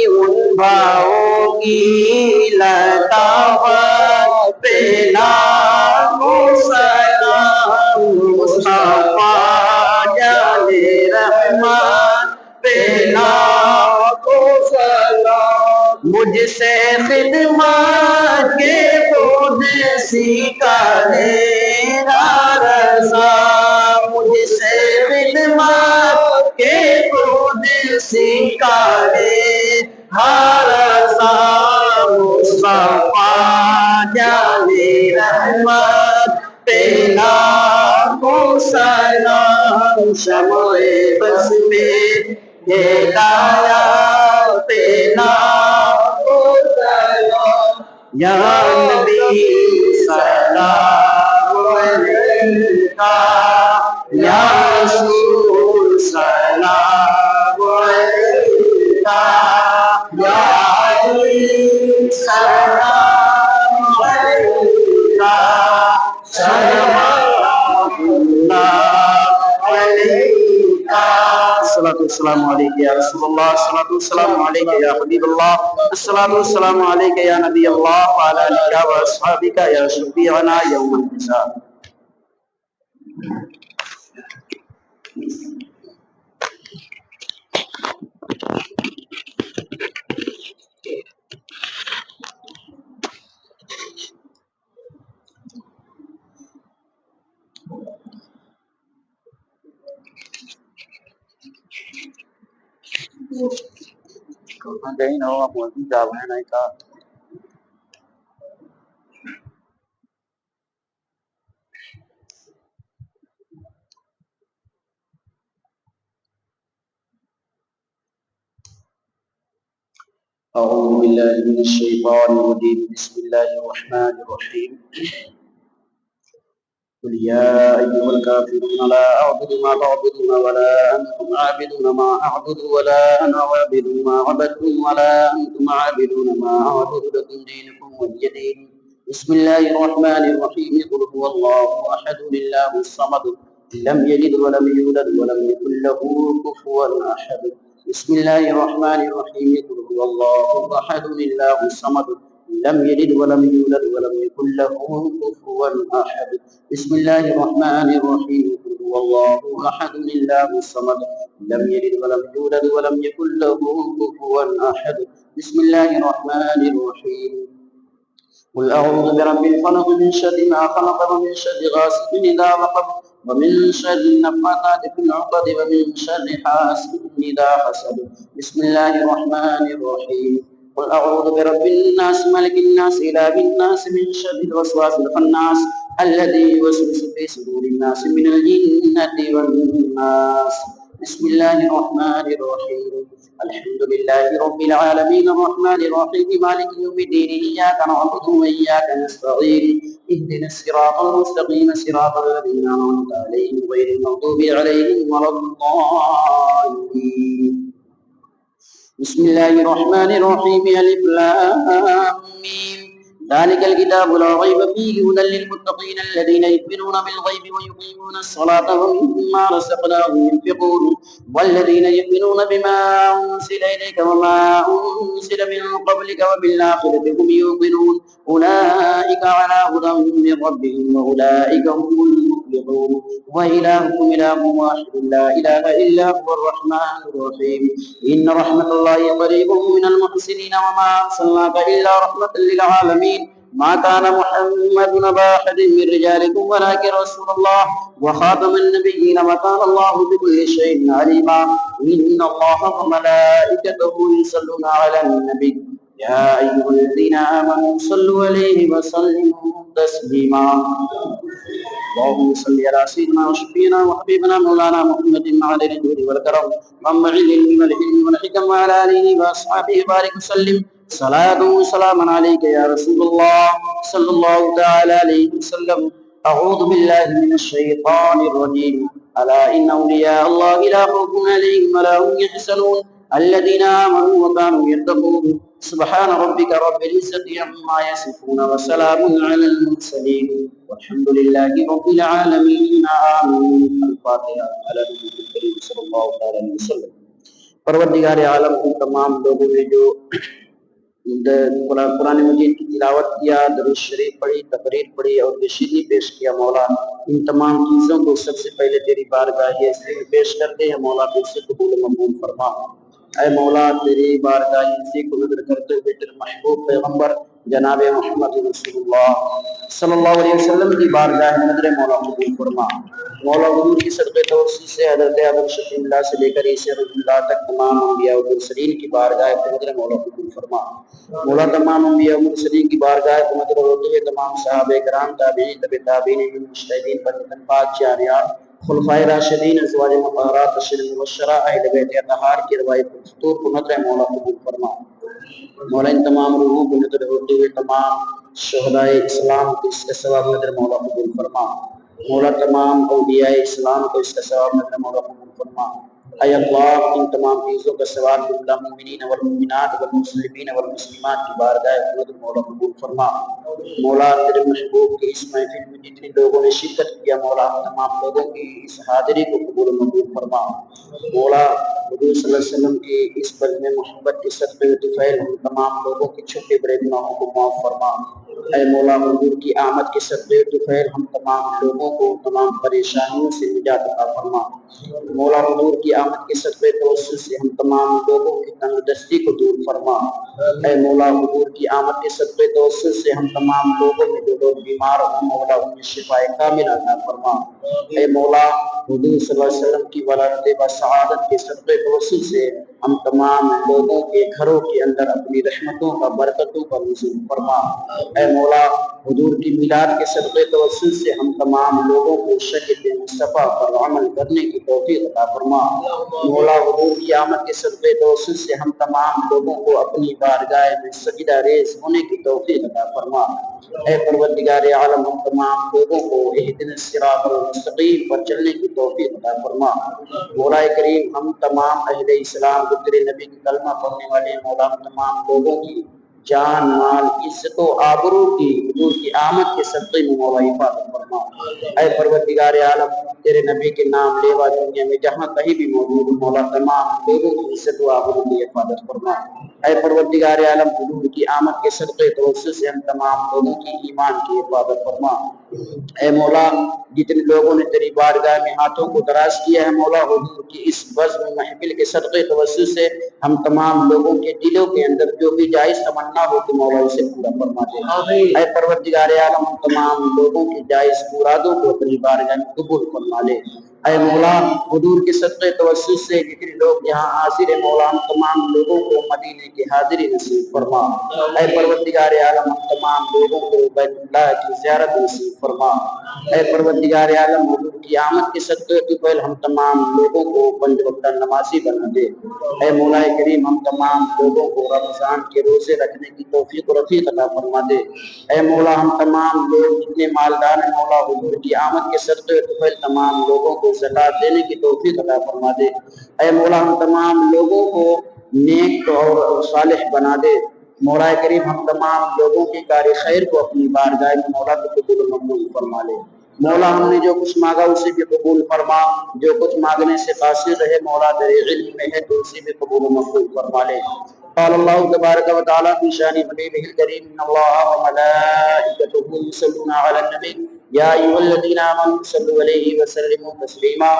ان بھاؤں کی لطافت پہ لاکھوں سلام، مصطفیٰ جان رحمت پہ لاکھوں سلام، مجھ سے خدمت کے سیکھا تیرا رضا مجھ سے خدمت کے خود سیکھا ہر رضا مصطفیٰ جانے رحمت پیلا کو سلام شمع بس میں ہدایت پیلا کو سلام یا نبی سلام علیکہ یا رسول سلام علیکہ یا علی سلام علیکہ صلوات اللہ علیکہ الصلاۃ والسلام علیکہ یا رسول اللہ الصلاۃ والسلام علیکہ یا حبیب اللہ الصلاۃ والسلام علیکہ یا نبی اللہ وعلی آلک و اصحابک یا شفیعنا یوم الحساب. Đấy nó muốn chào cái này cả. أعوذ بالله من الشيطان الرجيم بسم الله الرحمن الرحيم قل يا أيها الكافرون لا أعبد ما تعبدون ولا أنتم عابدون ما أعبد ولا أنا عابد ما عبدتم ولا أنتم عابدون ما أعبد لكم دينكم ولي دين. بسم الله الرحمن الرحيم قل هو الله أحد الله الصمد لم يلد ولم يولد ولم يكن له كفوا أحد. بسم الله الرحمن الرحيم قل هو الله أحد الله الصمد لم يلد ولم يولد ولم يكن له كفوا أحد. بسم الله الرحمن الرحيم قل هو الله أحد الله الصمد لم يلد ولم يولد ولم يكن له كفوا أحد. بسم الله الرحمن الرحيم قل أعوذ برب الفلق من شر ما خلق ومن شر غاسق إذا وقب ومن شر النفاثات في العقد ومن شر حاسد إذا حسد. بسم الله الرحمن الرحيم قل أعوذ برب الناس ملك الناس إله الناس من شر الوسواس الخناس الذي يوسوس في صدور الناس من الجنة والناس. بسم الله الرحمن الرحيم الحمد لله رب العالمين الرحمن الرحيم مالك يوم الدين إياك نعبد وإياك نستعين اهدنا الصراط المستقيم صراط الذين أنعمت عليهم غير المغضوب عليهم ولا الضالين. بسم الله الرحمن الرحيم ألف لام ميم ذلك الكتاب لا ريب فيه هدى للمتقين الذين يؤمنون بالغيب ويقيمون الصلاة ومما رزقناهم ينفقون والذين يؤمنون بما أنزل إليك وما أنزل من قبلك وبالآخرة هم يوقنون أولئك على هدى من ربهم وأولئك هم المفلحون. وإلهكم إله واحد لا إله إلا هو الرحمن الرحيم إن رحمة الله قريب من المحسنين وما أرسلناك إلا رحمة للعالمين. ما كان محمد أبا أحد من رجالكم ولكن رسول الله وخاتم النبيين وكان الله بكل شيء عليما. إن الله وملائكته يصلون على النبي يا أيها الذين آمنوا صلوا عليه وسلموا تسليما. اللهم صل على سيدنا وشفينا وحبيبنا مولانا محمد معدن الجود والكرم منبع العلم والحلم والحكم وعلى آله وأصحابه بارك وسلم صلاة وسلاما عليك يا رسول الله صلى الله تعالى عليه وسلم. أعوذ بالله من الشيطان الرجيم ألا إن أولياء الله لا خوف عليهم ولا هم يحزنون الذين آمنوا وكانوا يتقون. سبحان ربك رب العزة عما يصفون وسلام على المرسلين والحمد لله رب العالمين آمين. الفاتحة على نبي الكريم صلی اللہ علیہ وسلم. پروردگار عالم ان تمام لوگوں نے جو قرآن مجید کی تلاوت کیا، درود شریف پڑھی، تقریر پڑھی اور نشیدی پیش کیا، مولا ان تمام چیزوں کو سب سے پہلے تیری بارگاہ میں پیش کرتے ہیں مولا، تو اسے قبول مقبول فرما. اے مولا تیری بارگاہ سے کو نظر کرتے ہوئے تیرے محبوب پیغمبر جناب محمد رسول اللہ صلی اللہ علیہ وسلم کی بارگاہ نظر مولا قبول فرما۔ مولا حضور کی صدقے توسیع سے حضرت ابو شفیع اللہ سے لے کر عیسی رسول اللہ تک تمام انبیاء و مرسلین کی بارگاہ نظر مولا قبول فرما۔ مولا تمام انبیاء و مرسلین کی بارگاہ نظر ہوتے ہوئے تمام صحابہ کرام تابعین تبع تابعین مجتہدین پر پاک جاریہ خلفائے راشدین ازواج مطہرات اشر مبشرہ اہل بیت اطہار کی روایت دستور کو نظر مولا قبول فرما۔ مولا ان تمام روحوں کو نظر ہوتے ہوئے تمام شہدائے اسلام کو اس کا ثواب نظر مولا قبول فرما۔ مولا تمام اولیاء اسلام کو اس کا ثواب نظر مولا قبول فرما۔ اے اللہ ان تمام چیزوں کا ثواب اللہ مومنین والمؤمنات والمسلمین والمسلمات کی بارگاہ نظر مولا قبول فرما۔ مولا تیرے محبوب کی اس محفل میں جتنے لوگوں نے شرکت کیا مولا تمام لوگوں کی اس حاضری کو قبول و منظور فرما۔ مولا حضور صلی اللہ علیہ وسلم کی اس بزم محبت کے صدقے و طفیل ہم تمام لوگوں کے چھوٹے بڑے گناہوں کو معاف فرما۔ اے مولا حضور کی آمد کے صدقے و طفیل ہم تمام لوگوں کو تمام پریشانیوں سے نجات عطا فرما۔ مولا حضور کی آمد کے صدقے توسل سے ہم تمام لوگوں کی تنگ دستی کو دور فرما۔ اے مولا حضور کی آمد کے صدقے توسل سے ہم تمام لوگوں میں جو لوگ بیمار ہوں مولا انہیں شفاء کامل عطا فرما۔ اے مولا حضور صلی اللہ علیہ وسلم کی ولادت و سعادت کے صدقے توسل سے ہم تمام لوگوں کے گھروں کے اندر اپنی رحمتوں کا برکتوں کا نزول فرما۔ اے مولا حضور کی میلاد کے صدقے توسل سے ہم تمام لوگوں کو شریعت مصطفیٰ پر عمل کرنے کی توفیق عطا فرما۔ مولا حضور کی آمد کے صدقے توسل سے ہم تمام لوگوں کو اپنی بارگاہ میں سجدہ ریز ہونے کی توفیق عطا فرما۔ اے پروردگار عالم ہم تمام لوگوں کو اہدنا الصراط المستقیم پر چلنے کی توفیق عطا فرما۔ مولا کریم ہم تمام اہل اسلام کو تیرے نبی کی کلمہ پڑھنے والے مولا ہم تمام لوگوں کی جان مال عزت و آبرو کی حضور کی آمد کے صدقے میں مولا حفاظت فرما۔ اے پروردگار عالم تیرے نبی کے نام لیوا دنیا میں جہاں کہیں بھی موجود مولا تمام لوگوں کی عزت و آبرو کی حفاظت فرما۔ اے پروردگار عالم حضور کی آمد کے صدقے توسل سے ہم تمام لوگوں کی ایمان کی حفاظت فرما۔ اے مولا جتنے لوگوں نے تیری بارگاہ میں ہاتھوں کو دراز کیا ہے مولا حضور کی اس بزم محفل کے صدقے توسل سے ہم تمام لوگوں کے دلوں کے اندر جو بھی جائز تمنا ہو کہ مولا اسے پورا فرما دے۔ اے پروردگار عالم ہم تمام لوگوں کی جائز مرادوں کو اپنی بارگاہ میں قبول فرما لے۔ اے مولا حضور کے صدقے توسل سے جتنے لوگ یہاں حاضر ہیں مولا ہم تمام لوگوں کو مدینے کی حاضری نصیب فرما۔ اے پروردگار عالم ہم تمام لوگوں کو بیت اللہ کی زیارت نصیب فرما۔ اے پروردگار عالم حضور کی آمد کے صدقے طفیل ہم تمام لوگوں کو پنج وقت نمازی بنا دے۔ اے مولا کریم ہم تمام لوگوں کو رمضان کے روزے رکھنے کی توفیق و رفیق عطا فرما دے۔ اے مولا ہم تمام لوگ جتنے مالدار ہیں مولا حضور کی آمد کے صدقے طفیل تمام لوگوں کو زکوٰۃ دینے کی توفیق عطا فرما دے۔ اے مولا ہم تمام لوگوں کو نیک اور صالح بنا دے۔ مولا کریم ہم تمام لوگوں کے کار خیر کو اپنی بارگاہ میں مولا کو قبول و مقبول فرما لے۔ مولا ہم نے جو کچھ مانگا اسے بھی قبول فرما، جو کچھ مانگنے سے قاصر رہے مولا تیرے علم میں ہے تو اسے بھی قبول و مقبول فرما لے۔ قال اللہ تبارک و تعالی فی شان حبیبہ الکریم ان اللہ وملائکتہ یصلون علی النبی یا ایھا الذین آمنوا صلوا علیہ وسلموا تسلیما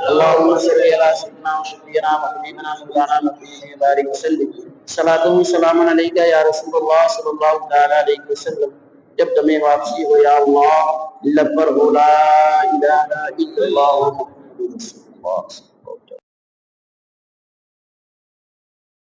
اللهم صل علی سیدنا وشفیعنا وحبیبنا مولانا محمد وبارک وسلم صلاۃ و سلام علیک یا رسول اللہ صلی اللہ تعالی علیہ وسلم۔ جب تمہیں واپسی ہو یا اللہ لب پر ہو لا الہ الا اللہ محمد رسول اللہ۔